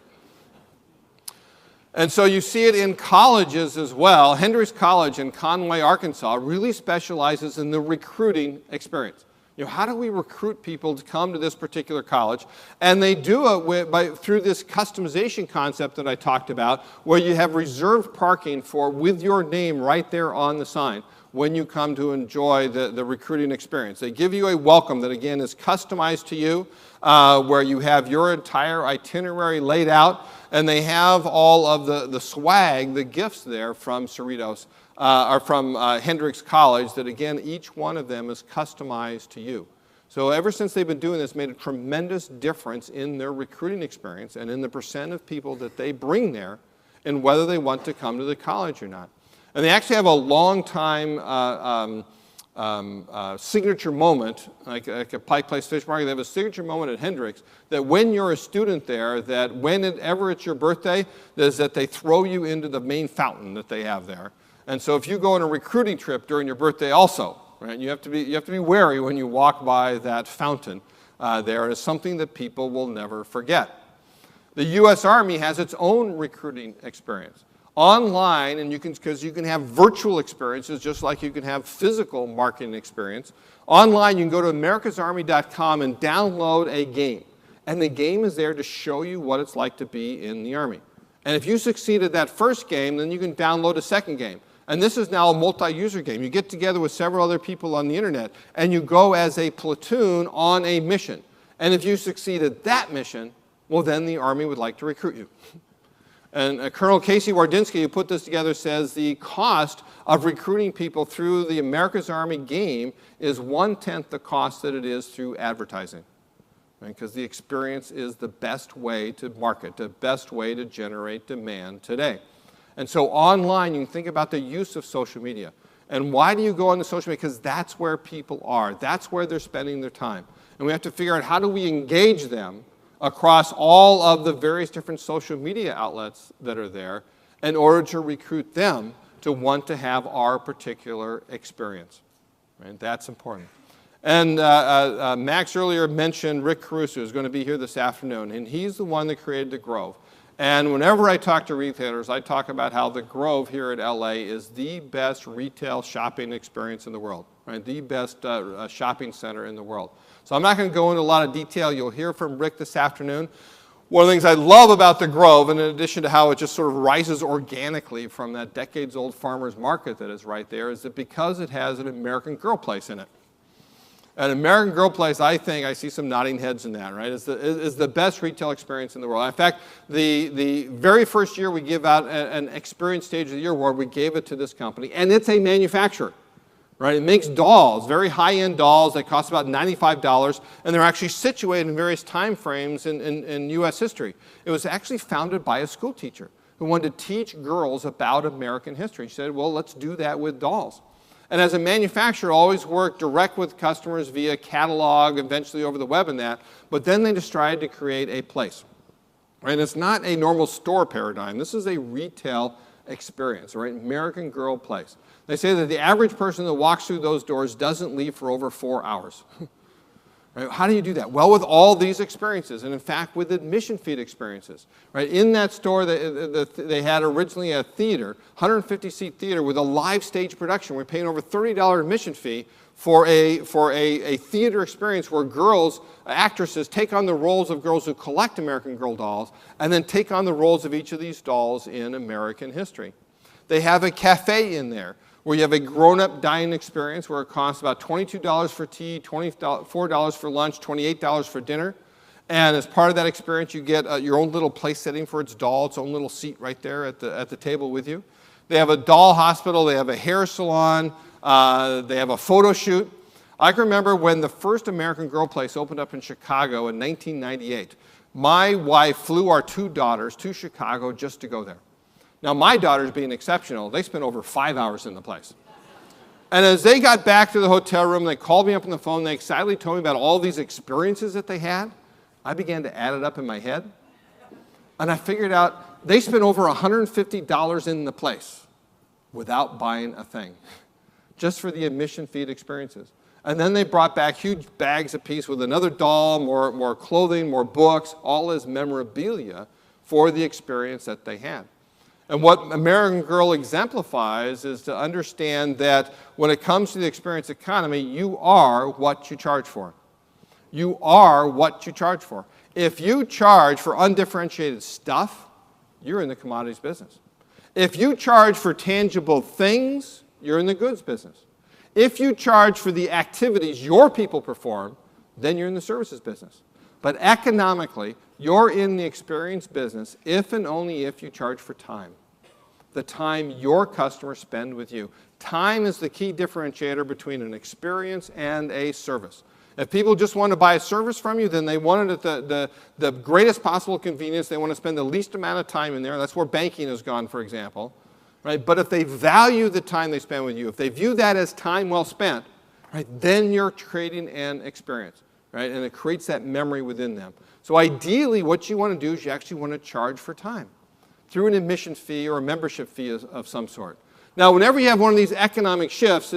And so you see it in colleges as well. Hendrix College in Conway, Arkansas really specializes in the recruiting experience. How do we recruit people to come to this particular college? And they do it through this customization concept that I talked about, where you have reserved parking with your name right there on the sign when you come to enjoy the recruiting experience. They give you a welcome that, again, is customized to you, where you have your entire itinerary laid out, and they have all of the swag, the gifts there from Cerritos, or from Hendrix College, that again, each one of them is customized to you. So ever since they've been doing this, made a tremendous difference in their recruiting experience and in the percent of people that they bring there and whether they want to come to the college or not. And they actually have a long time signature moment, like a Pike Place Fish Market. They have a signature moment at Hendrix that when you're a student there, that whenever it's your birthday, is that they throw you into the main fountain that they have there. And so if you go on a recruiting trip during your birthday also, right, you have to be wary when you walk by that fountain there. It's something that people will never forget. The U.S. Army has its own recruiting experience. Online, and because you can have virtual experiences just like you can have physical marketing experience. Online, you can go to americasarmy.com and download a game. And the game is there to show you what it's like to be in the Army. And if you succeeded that first game, then you can download a second game. And this is now a multi-user game. You get together with several other people on the internet, and you go as a platoon on a mission. And if you succeeded that mission, well, then the Army would like to recruit you. And Colonel Casey Wardinsky, who put this together, says the cost of recruiting people through the America's Army game is 1/10 the cost that it is through advertising. Because the experience is the best way to market, the best way to generate demand today. And so online, you can think about the use of social media. And why do you go on the social media? Because that's where people are. That's where they're spending their time. And we have to figure out how do we engage them across all of the various different social media outlets that are there in order to recruit them to want to have our particular experience. Right? That's important. And Max earlier mentioned Rick Caruso, who's going to be here this afternoon, and he's the one that created the Grove. And whenever I talk to retailers, I talk about how the Grove here at LA is the best retail shopping experience in the world, right? The best shopping center in the world. So I'm not going to go into a lot of detail. You'll hear from Rick this afternoon. One of the things I love about the Grove, and in addition to how it just sort of rises organically from that decades-old farmer's market that is right there, is that because it has an American Girl place in it. An American Girl place, I think, I see some nodding heads in that, right, is the best retail experience in the world. In fact, the very first year we give out an Experience Stage of the Year award, we gave it to this company, and it's a manufacturer, right? It makes dolls, very high-end dolls that cost about $95, and they're actually situated in various time frames in U.S. history. It was actually founded by a school teacher who wanted to teach girls about American history. She said, well, let's do that with dolls. And as a manufacturer, always worked direct with customers via catalog, eventually over the web and that, but then they just tried to create a place. Right? And it's not a normal store paradigm. This is a retail experience, right? American Girl place. They say that the average person that walks through those doors doesn't leave for over 4 hours. Right? How do you do that? Well, with all these experiences, and in fact, with admission fee experiences. Right? In that store, they had originally a theater, 150-seat theater with a live stage production. We're paying over $30 admission fee for a theater experience where girls, actresses, take on the roles of girls who collect American Girl dolls and then take on the roles of each of these dolls in American history. They have a cafe in there where you have a grown-up dining experience where it costs about $22 for tea, $24 for lunch, $28 for dinner. And as part of that experience, you get your own little place setting for its doll, its own little seat right there at the table with you. They have a doll hospital. They have a hair salon. They have a photo shoot. I can remember when the first American Girl place opened up in Chicago in 1998. My wife flew our 2 daughters to Chicago just to go there. Now, my daughters, being exceptional, they spent over 5 hours in the place. And as they got back to the hotel room, they called me up on the phone. They excitedly told me about all these experiences that they had. I began to add it up in my head. And I figured out they spent over $150 in the place without buying a thing, just for the admission fee experiences. And then they brought back huge bags apiece with another doll, more clothing, more books, all as memorabilia for the experience that they had. And what American Girl exemplifies is to understand that when it comes to the experience economy, you are what you charge for. You are what you charge for. If you charge for undifferentiated stuff, you're in the commodities business. If you charge for tangible things, you're in the goods business. If you charge for the activities your people perform, then you're in the services business. But economically, you're in the experience business if and only if you charge for time. The time your customers spend with you. Time is the key differentiator between an experience and a service. If people just want to buy a service from you, then they want it at the greatest possible convenience. They want to spend the least amount of time in there. That's where banking has gone, for example. Right? But if they value the time they spend with you, if they view that as time well spent, right, then you're creating an experience. Right? And it creates that memory within them. So ideally, what you want to do is you actually want to charge for time through an admission fee or a membership fee of some sort. Now, whenever you have one of these economic shifts,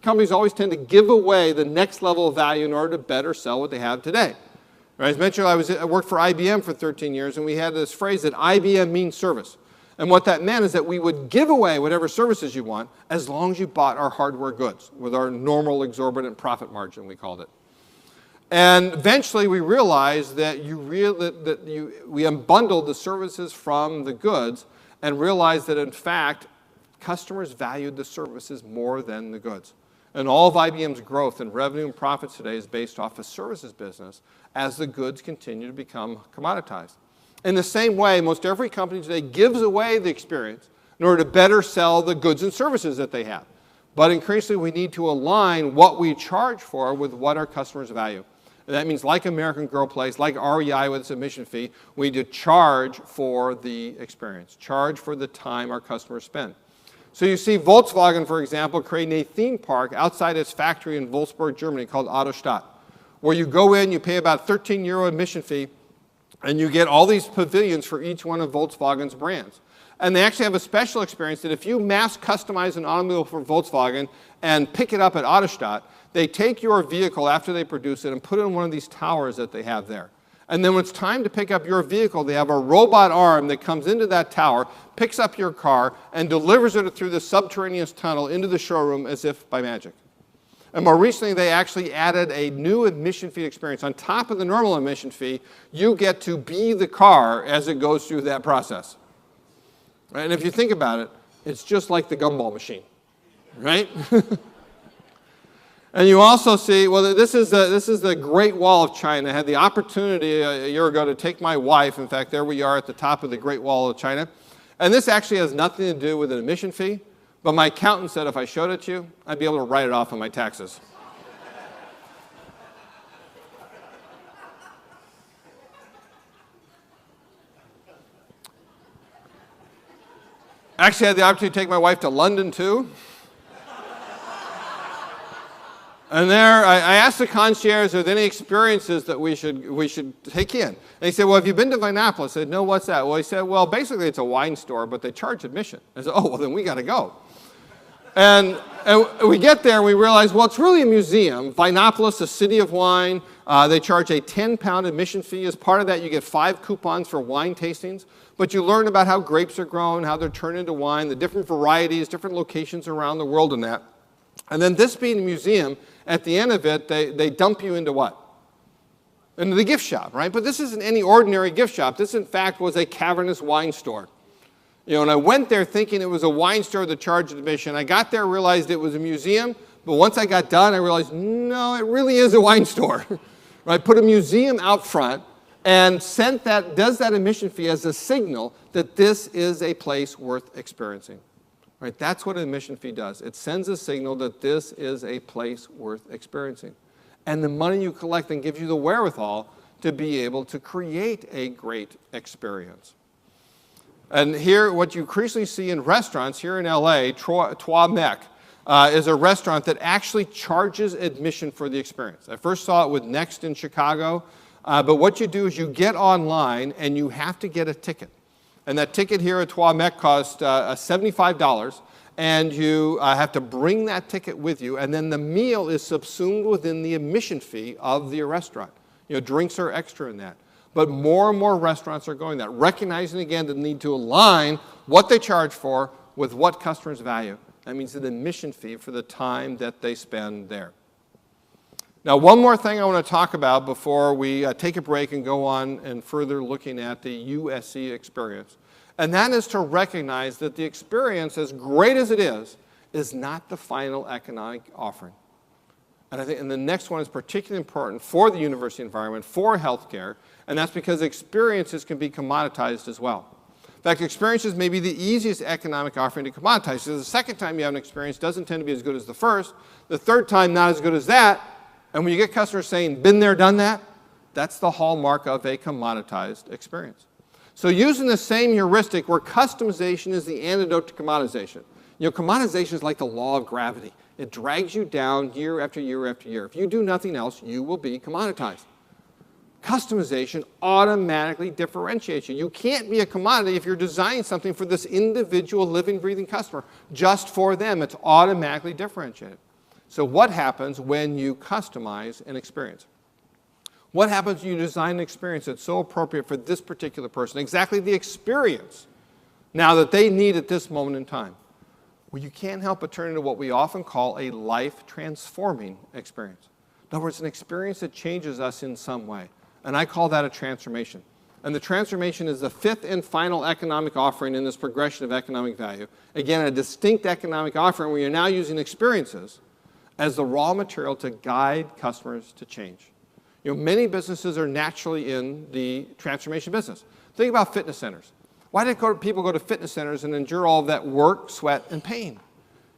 companies always tend to give away the next level of value in order to better sell what they have today. Right? As mentioned, I worked for IBM for 13 years, and we had this phrase that IBM means service. And what that meant is that we would give away whatever services you want as long as you bought our hardware goods with our normal exorbitant profit margin, we called it. And eventually we realized that we unbundled the services from the goods and realized that, in fact, customers valued the services more than the goods. And all of IBM's growth in revenue and profits today is based off a services business as the goods continue to become commoditized. In the same way, most every company today gives away the experience in order to better sell the goods and services that they have. But increasingly, we need to align what we charge for with what our customers value. And that means, like American Girl Place, like REI with its admission fee, we need to charge for the experience, charge for the time our customers spend. So you see Volkswagen, for example, creating a theme park outside its factory in Wolfsburg, Germany, called Autostadt, where you go in, you pay about €13 admission fee, and you get all these pavilions for each one of Volkswagen's brands. And they actually have a special experience that if you mass customize an automobile for Volkswagen and pick it up at Autostadt, they take your vehicle after they produce it and put it in one of these towers that they have there. And then when it's time to pick up your vehicle, they have a robot arm that comes into that tower, picks up your car, and delivers it through the subterranean tunnel into the showroom as if by magic. And more recently, they actually added a new admission fee experience. On top of the normal admission fee, you get to be the car as it goes through that process. Right? And if you think about it, it's just like the gumball machine, right? And you also see, well, this is the Great Wall of China. I had the opportunity a year ago to take my wife. In fact, there we are at the top of the Great Wall of China. And this actually has nothing to do with an admission fee. But my accountant said if I showed it to you, I'd be able to write it off on my taxes. Actually, I had the opportunity to take my wife to London, too. And there, I asked the concierge, are there any experiences that we should take in? And he said, well, have you been to Vinepolis? I said, no, what's that? Well, he said, well, basically it's a wine store, but they charge admission. I said, oh, well, then we got to go. And we get there and we realize, well, it's really a museum. Vinepolis, a city of wine. They charge a £10 admission fee. As part of that, you get 5 coupons for wine tastings. But you learn about how grapes are grown, how they're turned into wine, the different varieties, different locations around the world and that. And then this being a museum, at the end of it, they dump you into what? Into the gift shop, right? But this isn't any ordinary gift shop. This, in fact, was a cavernous wine store. You know, and I went there thinking it was a wine store that charged admission. I got there, realized it was a museum, but once I got done, I realized, no, it really is a wine store. Right? Put a museum out front and does that admission fee as a signal that this is a place worth experiencing. Right? That's what an admission fee does. It sends a signal that this is a place worth experiencing. And the money you collect then gives you the wherewithal to be able to create a great experience. And here, what you increasingly see in restaurants here in LA, Trois Mec, is a restaurant that actually charges admission for the experience. I first saw it with Next in Chicago, but what you do is you get online and you have to get a ticket. And that ticket here at Trois Mec costs $75, and you have to bring that ticket with you, and then the meal is subsumed within the admission fee of the restaurant. You know, drinks are extra in that. But more and more restaurants are going that, recognizing again the need to align what they charge for with what customers value. That means an admission fee for the time that they spend there. Now, one more thing I want to talk about before we take a break and go on and further looking at the USC experience. And that is to recognize that the experience, as great as it is not the final economic offering. And I think the next one is particularly important for the university environment, for healthcare, and that's because experiences can be commoditized as well. In fact, experiences may be the easiest economic offering to commoditize. So the second time you have an experience doesn't tend to be as good as the first. The third time, not as good as that. And when you get customers saying, been there, done that, that's the hallmark of a commoditized experience. So using the same heuristic where customization is the antidote to commoditization. You know, commoditization is like the law of gravity. It drags you down year after year after year. If you do nothing else, you will be commoditized. Customization automatically differentiates you. You can't be a commodity if you're designing something for this individual living, breathing customer. Just for them, it's automatically differentiated. So what happens when you customize an experience? What happens when you design an experience that's so appropriate for this particular person, exactly the experience now that they need at this moment in time? Well, you can't help but turn into what we often call a life-transforming experience. In other words, an experience that changes us in some way. And I call that a transformation. And the transformation is the fifth and final economic offering in this progression of economic value. Again, a distinct economic offering where you're now using experiences as the raw material to guide customers to change. You know, many businesses are naturally in the transformation business. Think about fitness centers. Why do people go to fitness centers and endure all of that work, sweat, and pain?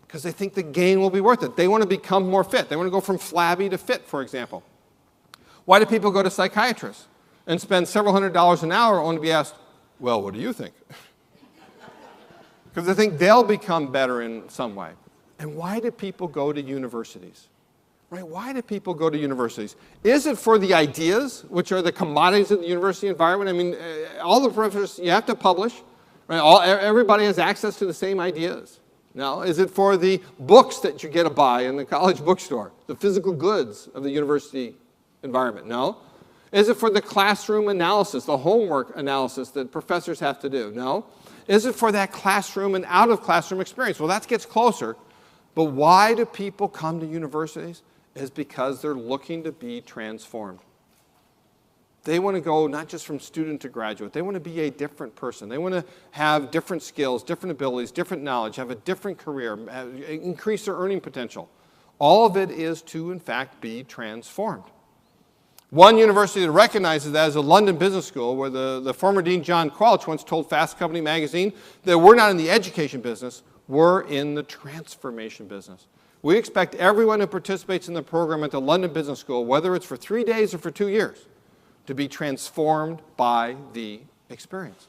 Because they think the gain will be worth it. They want to become more fit. They want to go from flabby to fit, for example. Why do people go to psychiatrists and spend several $100s an hour only to be asked, well, what do you think? Because they think they'll become better in some way. And why do people go to universities? Right? Why do people go to universities? Is it for the ideas, which are the commodities of the university environment? I mean, all the professors, you have to publish. Right? Everybody has access to the same ideas. No? Is it for the books that you get to buy in the college bookstore, the physical goods of the university environment? No. Is it for the classroom analysis, the homework analysis that professors have to do? No. Is it for that classroom and out-of-classroom experience? Well, that gets closer. But why do people come to universities? Is because they're looking to be transformed. They want to go not just from student to graduate. They want to be a different person. They want to have different skills, different abilities, different knowledge, have a different career, increase their earning potential. All of it is to, in fact, be transformed. One university that recognizes that is a London Business School, where the former Dean John Quelch once told Fast Company magazine that we're not in the education business, we're in the transformation business. We expect everyone who participates in the program at the London Business School, whether it's for 3 days or for 2 years, to be transformed by the experience.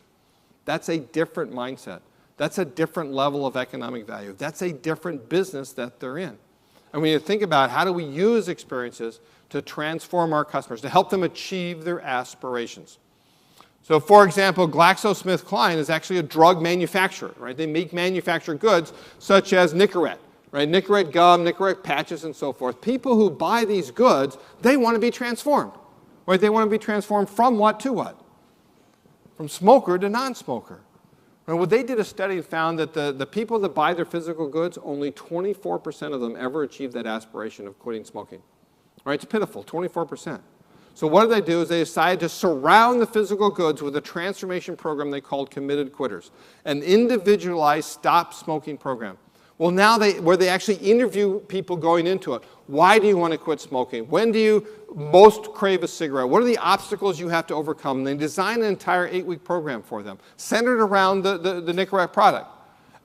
That's a different mindset. That's a different level of economic value. That's a different business that they're in. And when you think about how do we use experiences to transform our customers, to help them achieve their aspirations. So, for example, GlaxoSmithKline is actually a drug manufacturer, right? They manufacture goods such as Nicorette, right? Nicorette gum, Nicorette patches, and so forth. People who buy these goods, they want to be transformed, right? They want to be transformed from what to what? From smoker to non-smoker. Right? Well, they did a study and found that the people that buy their physical goods, only 24% of them ever achieve that aspiration of quitting smoking. Right? It's pitiful, 24%. So what did they do is they decided to surround the physical goods with a transformation program they called Committed Quitters, an individualized stop smoking program. Well, now where they actually interview people going into it. Why do you want to quit smoking? When do you most crave a cigarette? What are the obstacles you have to overcome? And they designed an entire 8-week program for them, centered around the Nicorette product.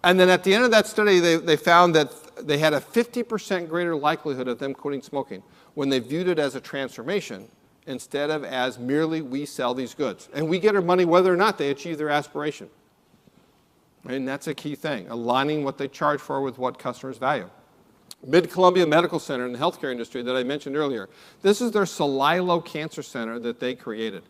And then at the end of that study, they found that they had a 50% greater likelihood of them quitting smoking when they viewed it as a transformation instead of as merely we sell these goods. And we get our money whether or not they achieve their aspiration. And that's a key thing, aligning what they charge for with what customers value. Mid-Columbia Medical Center in the healthcare industry that I mentioned earlier, this is their Celilo Cancer Center that they created.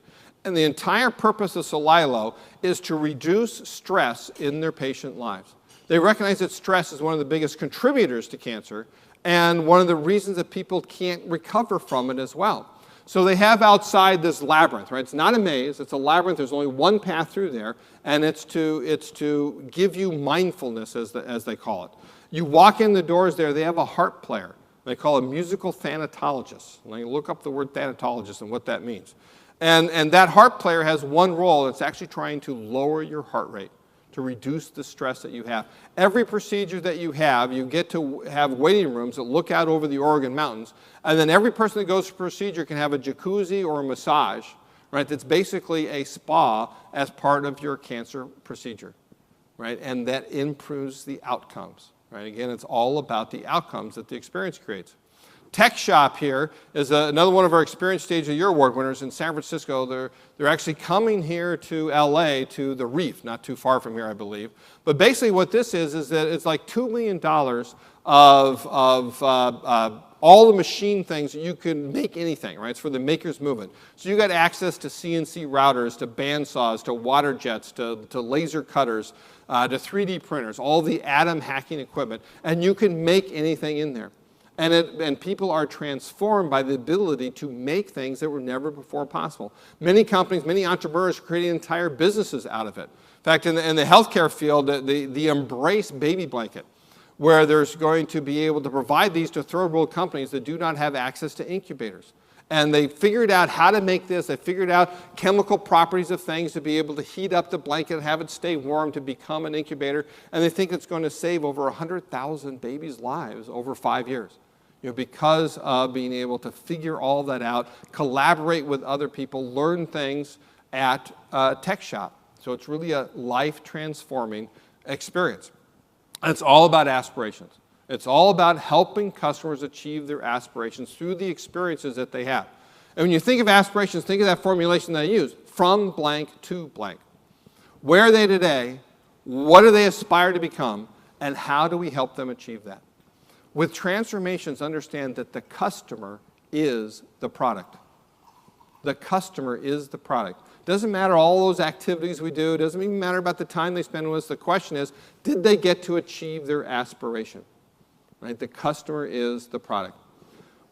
And the entire purpose of Celilo is to reduce stress in their patient lives. They recognize that stress is one of the biggest contributors to cancer and one of the reasons that people can't recover from it as well. So they have outside this labyrinth, right? It's not a maze, it's a labyrinth. There's only one path through there, and it's to give you mindfulness, as they call it. You walk in the doors there, they have a harp player. They call it musical thanatologist. And you look up the word thanatologist and what that means. And that harp player has one role. It's actually trying to lower your heart rate, to reduce the stress that you have. Every procedure that you get to have waiting rooms that look out over the Oregon Mountains, and then every person that goes for a procedure can have a jacuzzi or a massage, right? That's basically a spa as part of your cancer procedure, right? And that improves the outcomes, right? Again, it's all about the outcomes that the experience creates. Tech Shop here is another one of our Experience Stage of the Year Award winners in San Francisco. They're actually coming here to LA, to the Reef, not too far from here, I believe. But basically what this is that it's like $2 million of all the machine things that you can make anything, right? It's for the maker's movement. So you got access to CNC routers, to bandsaws, to water jets, to laser cutters, to 3D printers, all the atom hacking equipment, and you can make anything in there. And people are transformed by the ability to make things that were never before possible. Many companies, many entrepreneurs are creating entire businesses out of it. In fact, in the healthcare field, the Embrace baby blanket, where there's going to be able to provide these to third world companies that do not have access to incubators. And they figured out how to make this. They figured out chemical properties of things to be able to heat up the blanket and have it stay warm to become an incubator. And they think it's going to save over 100,000 babies' lives over 5 years. Because of being able to figure all that out, collaborate with other people, learn things at Tech Shop. So it's really a life-transforming experience. And it's all about aspirations. It's all about helping customers achieve their aspirations through the experiences that they have. And when you think of aspirations, think of that formulation that I use, from blank to blank. Where are they today? What do they aspire to become? And how do we help them achieve that? With transformations, understand that the customer is the product. The customer is the product. Doesn't matter all those activities we do. Doesn't even matter about the time they spend with us. The question is, did they get to achieve their aspiration? Right? The customer is the product.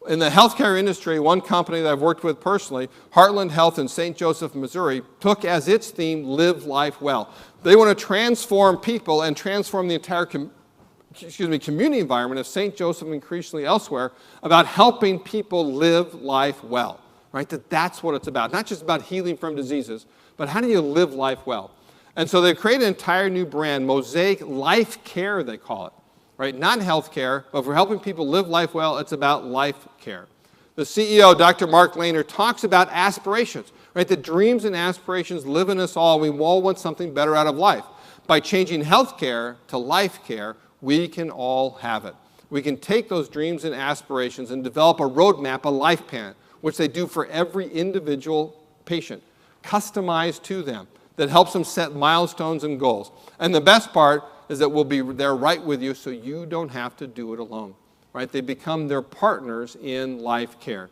In the healthcare industry, one company that I've worked with personally, Heartland Health in St. Joseph, Missouri, took as its theme, live life well. They want to transform people and transform the entire community environment of St. Joseph and increasingly elsewhere about helping people live life well, right? That's what it's about. Not just about healing from diseases, but how do you live life well? And so they've created an entire new brand, Mosaic Life Care, they call it, right? Not healthcare, but for helping people live life well, it's about life care. The CEO, Dr. Mark Lehner, talks about aspirations, right? The dreams and aspirations live in us all. We all want something better out of life. By changing healthcare to life care, we can all have it. We can take those dreams and aspirations and develop a roadmap, a life plan, which they do for every individual patient, customized to them, that helps them set milestones and goals. And the best part is that we'll be there right with you so you don't have to do it alone, right? They become their partners in life care.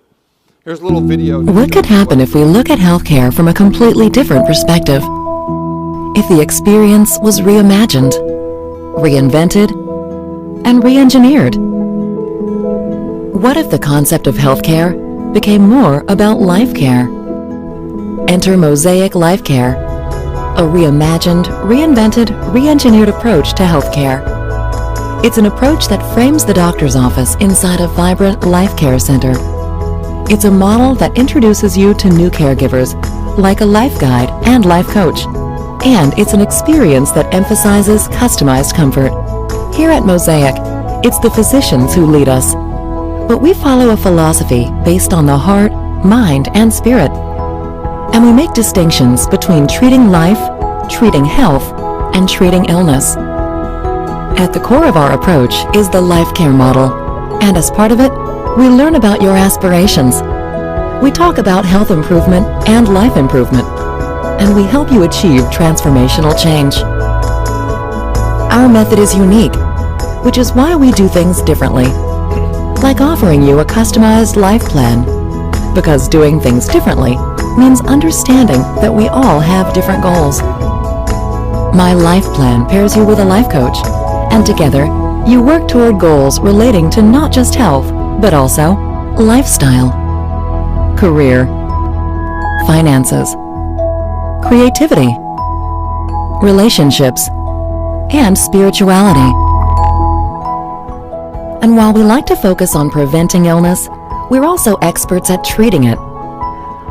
Here's a little video. What could happen if we look at healthcare from a completely different perspective? If the experience was reimagined, reinvented, and re-engineered? What if the concept of healthcare became more about life care? Enter Mosaic Life Care, a reimagined, reinvented, re-engineered approach to healthcare. It's an approach that frames the doctor's office inside a vibrant life care center. It's a model that introduces you to new caregivers, like a life guide and life coach. And it's an experience that emphasizes customized comfort. Here at Mosaic, it's the physicians who lead us. But we follow a philosophy based on the heart, mind, and spirit. And we make distinctions between treating life, treating health, and treating illness. At the core of our approach is the life care model. And as part of it, we learn about your aspirations. We talk about health improvement and life improvement. And we help you achieve transformational change. Our method is unique, which is why we do things differently. Like offering you a customized life plan. Because doing things differently means understanding that we all have different goals. My life plan pairs you with a life coach, and together you work toward goals relating to not just health, but also lifestyle. career, finances, creativity, relationships, and spirituality. And while we like to focus on preventing illness, we're also experts at treating it.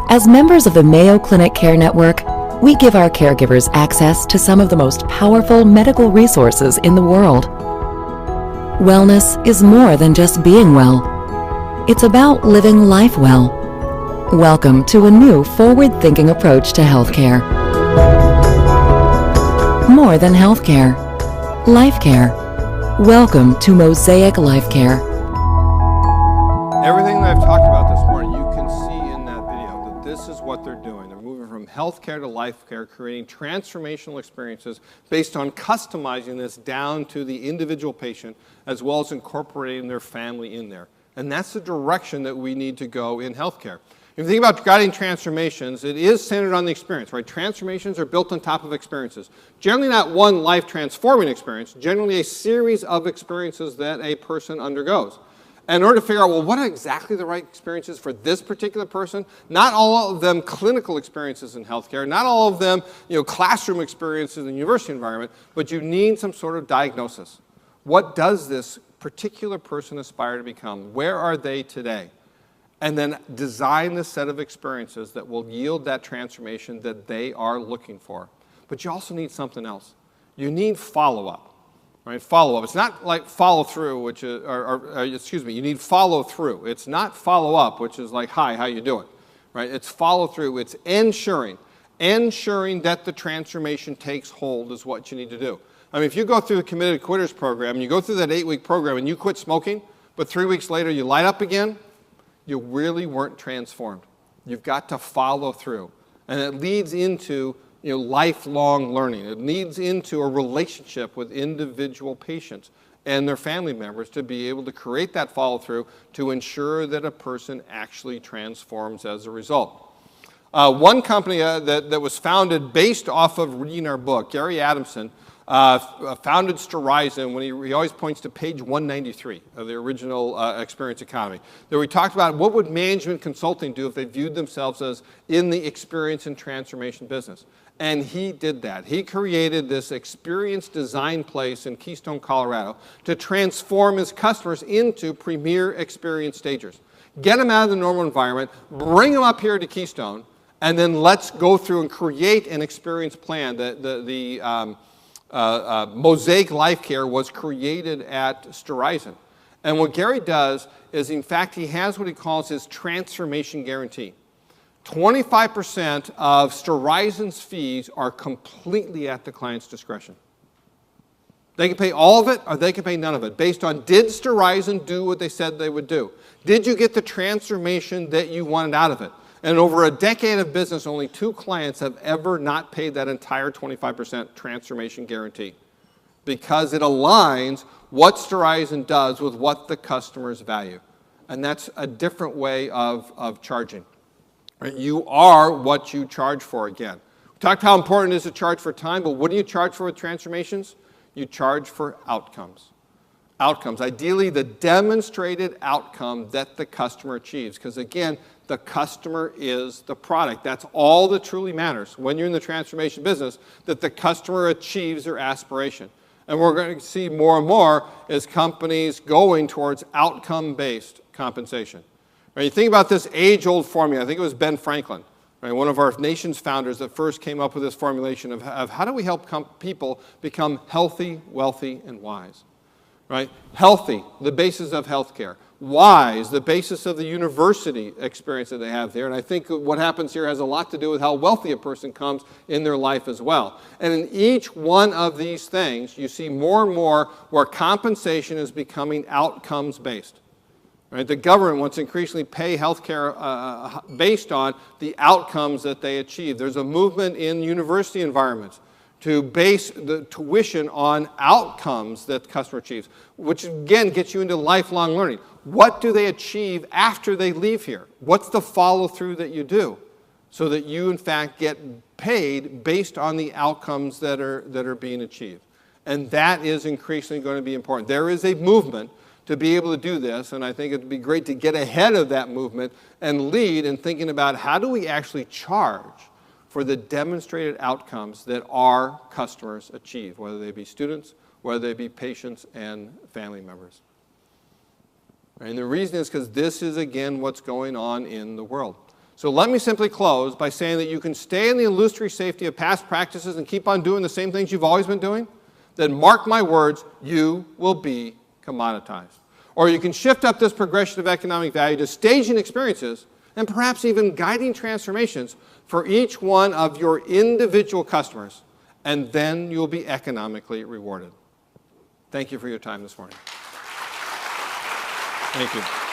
As members of the Mayo Clinic Care Network, we give our caregivers access to some of the most powerful medical resources in the world. Wellness is more than just being well. It's about living life well. Welcome to a new forward-thinking approach to healthcare. More than healthcare. Life care. Welcome to Mosaic Life Care. Everything that I've talked about this morning, you can see in that video that this is what they're doing. They're moving from healthcare to life care, creating transformational experiences based on customizing this down to the individual patient, as well as incorporating their family in there. And that's the direction that we need to go in healthcare. If you think about guiding transformations, it is centered on the experience, right? Transformations are built on top of experiences. Generally not one life-transforming experience, generally a series of experiences that a person undergoes. And in order to figure out, well, what are exactly the right experiences for this particular person? Not all of them clinical experiences in healthcare, not all of them, classroom experiences in the university environment, but you need some sort of diagnosis. What does this particular person aspire to become? Where are they today? And then design the set of experiences that will yield that transformation that they are looking for. But you also need something else. You need follow-up, right? Follow-up. It's not like follow-through, which is, you need follow-through. It's not follow-up, which is like, hi, how you doing, right? It's follow-through. It's ensuring. Ensuring that the transformation takes hold is what you need to do. I mean, if you go through the Committed Quitters program, and you go through that 8-week program, and you quit smoking, but 3 weeks later you light up again, you really weren't transformed. You've got to follow through. And it leads into lifelong learning. It leads into a relationship with individual patients and their family members to be able to create that follow through to ensure that a person actually transforms as a result. One company that was founded based off of reading our book, Gary Adamson, founded Storizon when he always points to page 193 of the original Experience Economy. There we talked about what would management consulting do if they viewed themselves as in the experience and transformation business. And he did that. He created this experience design place in Keystone, Colorado to transform his customers into premier experience stagers. Get them out of the normal environment, bring them up here to Keystone, and then let's go through and create an experience plan. Mosaic Life Care was created at Storizon. And what Gary does is, in fact, he has what he calls his transformation guarantee. 25% of Storizon's fees are completely at the client's discretion. They can pay all of it or they can pay none of it, based on did Storizon do what they said they would do? Did you get the transformation that you wanted out of it? And over a decade of business, only 2 clients have ever not paid that entire 25% transformation guarantee, because it aligns what Storizon does with what the customers value. And that's a different way of charging. Right? You are what you charge for again. We talked how important it is to charge for time, but what do you charge for with transformations? You charge for outcomes. Outcomes, ideally the demonstrated outcome that the customer achieves, because again, the customer is the product. That's all that truly matters when you're in the transformation business, that the customer achieves their aspiration. And we're going to see more and more as companies going towards outcome-based compensation. Right, you think about this age-old formula. I think it was Ben Franklin, right, one of our nation's founders, that first came up with this formulation of how do we help people become healthy, wealthy, and wise. Right? Healthy, the basis of healthcare. Wise, the basis of the university experience that they have there. And I think what happens here has a lot to do with how wealthy a person comes in their life as well. And in each one of these things, you see more and more where compensation is becoming outcomes-based. Right? The government wants to increasingly pay healthcare based on the outcomes that they achieve. There's a movement in university environments to base the tuition on outcomes that the customer achieves, which again gets you into lifelong learning. What do they achieve after they leave here? What's the follow-through that you do so that you, in fact, get paid based on the outcomes that are being achieved? And that is increasingly going to be important. There is a movement to be able to do this, and I think it would be great to get ahead of that movement and lead in thinking about how do we actually charge for the demonstrated outcomes that our customers achieve, whether they be students, whether they be patients and family members. And the reason is because this is, again, what's going on in the world. So let me simply close by saying that you can stay in the illusory safety of past practices and keep on doing the same things you've always been doing, then mark my words, you will be commoditized. Or you can shift up this progression of economic value to staging experiences and perhaps even guiding transformations for each one of your individual customers, and then you'll be economically rewarded. Thank you for your time this morning. Thank you.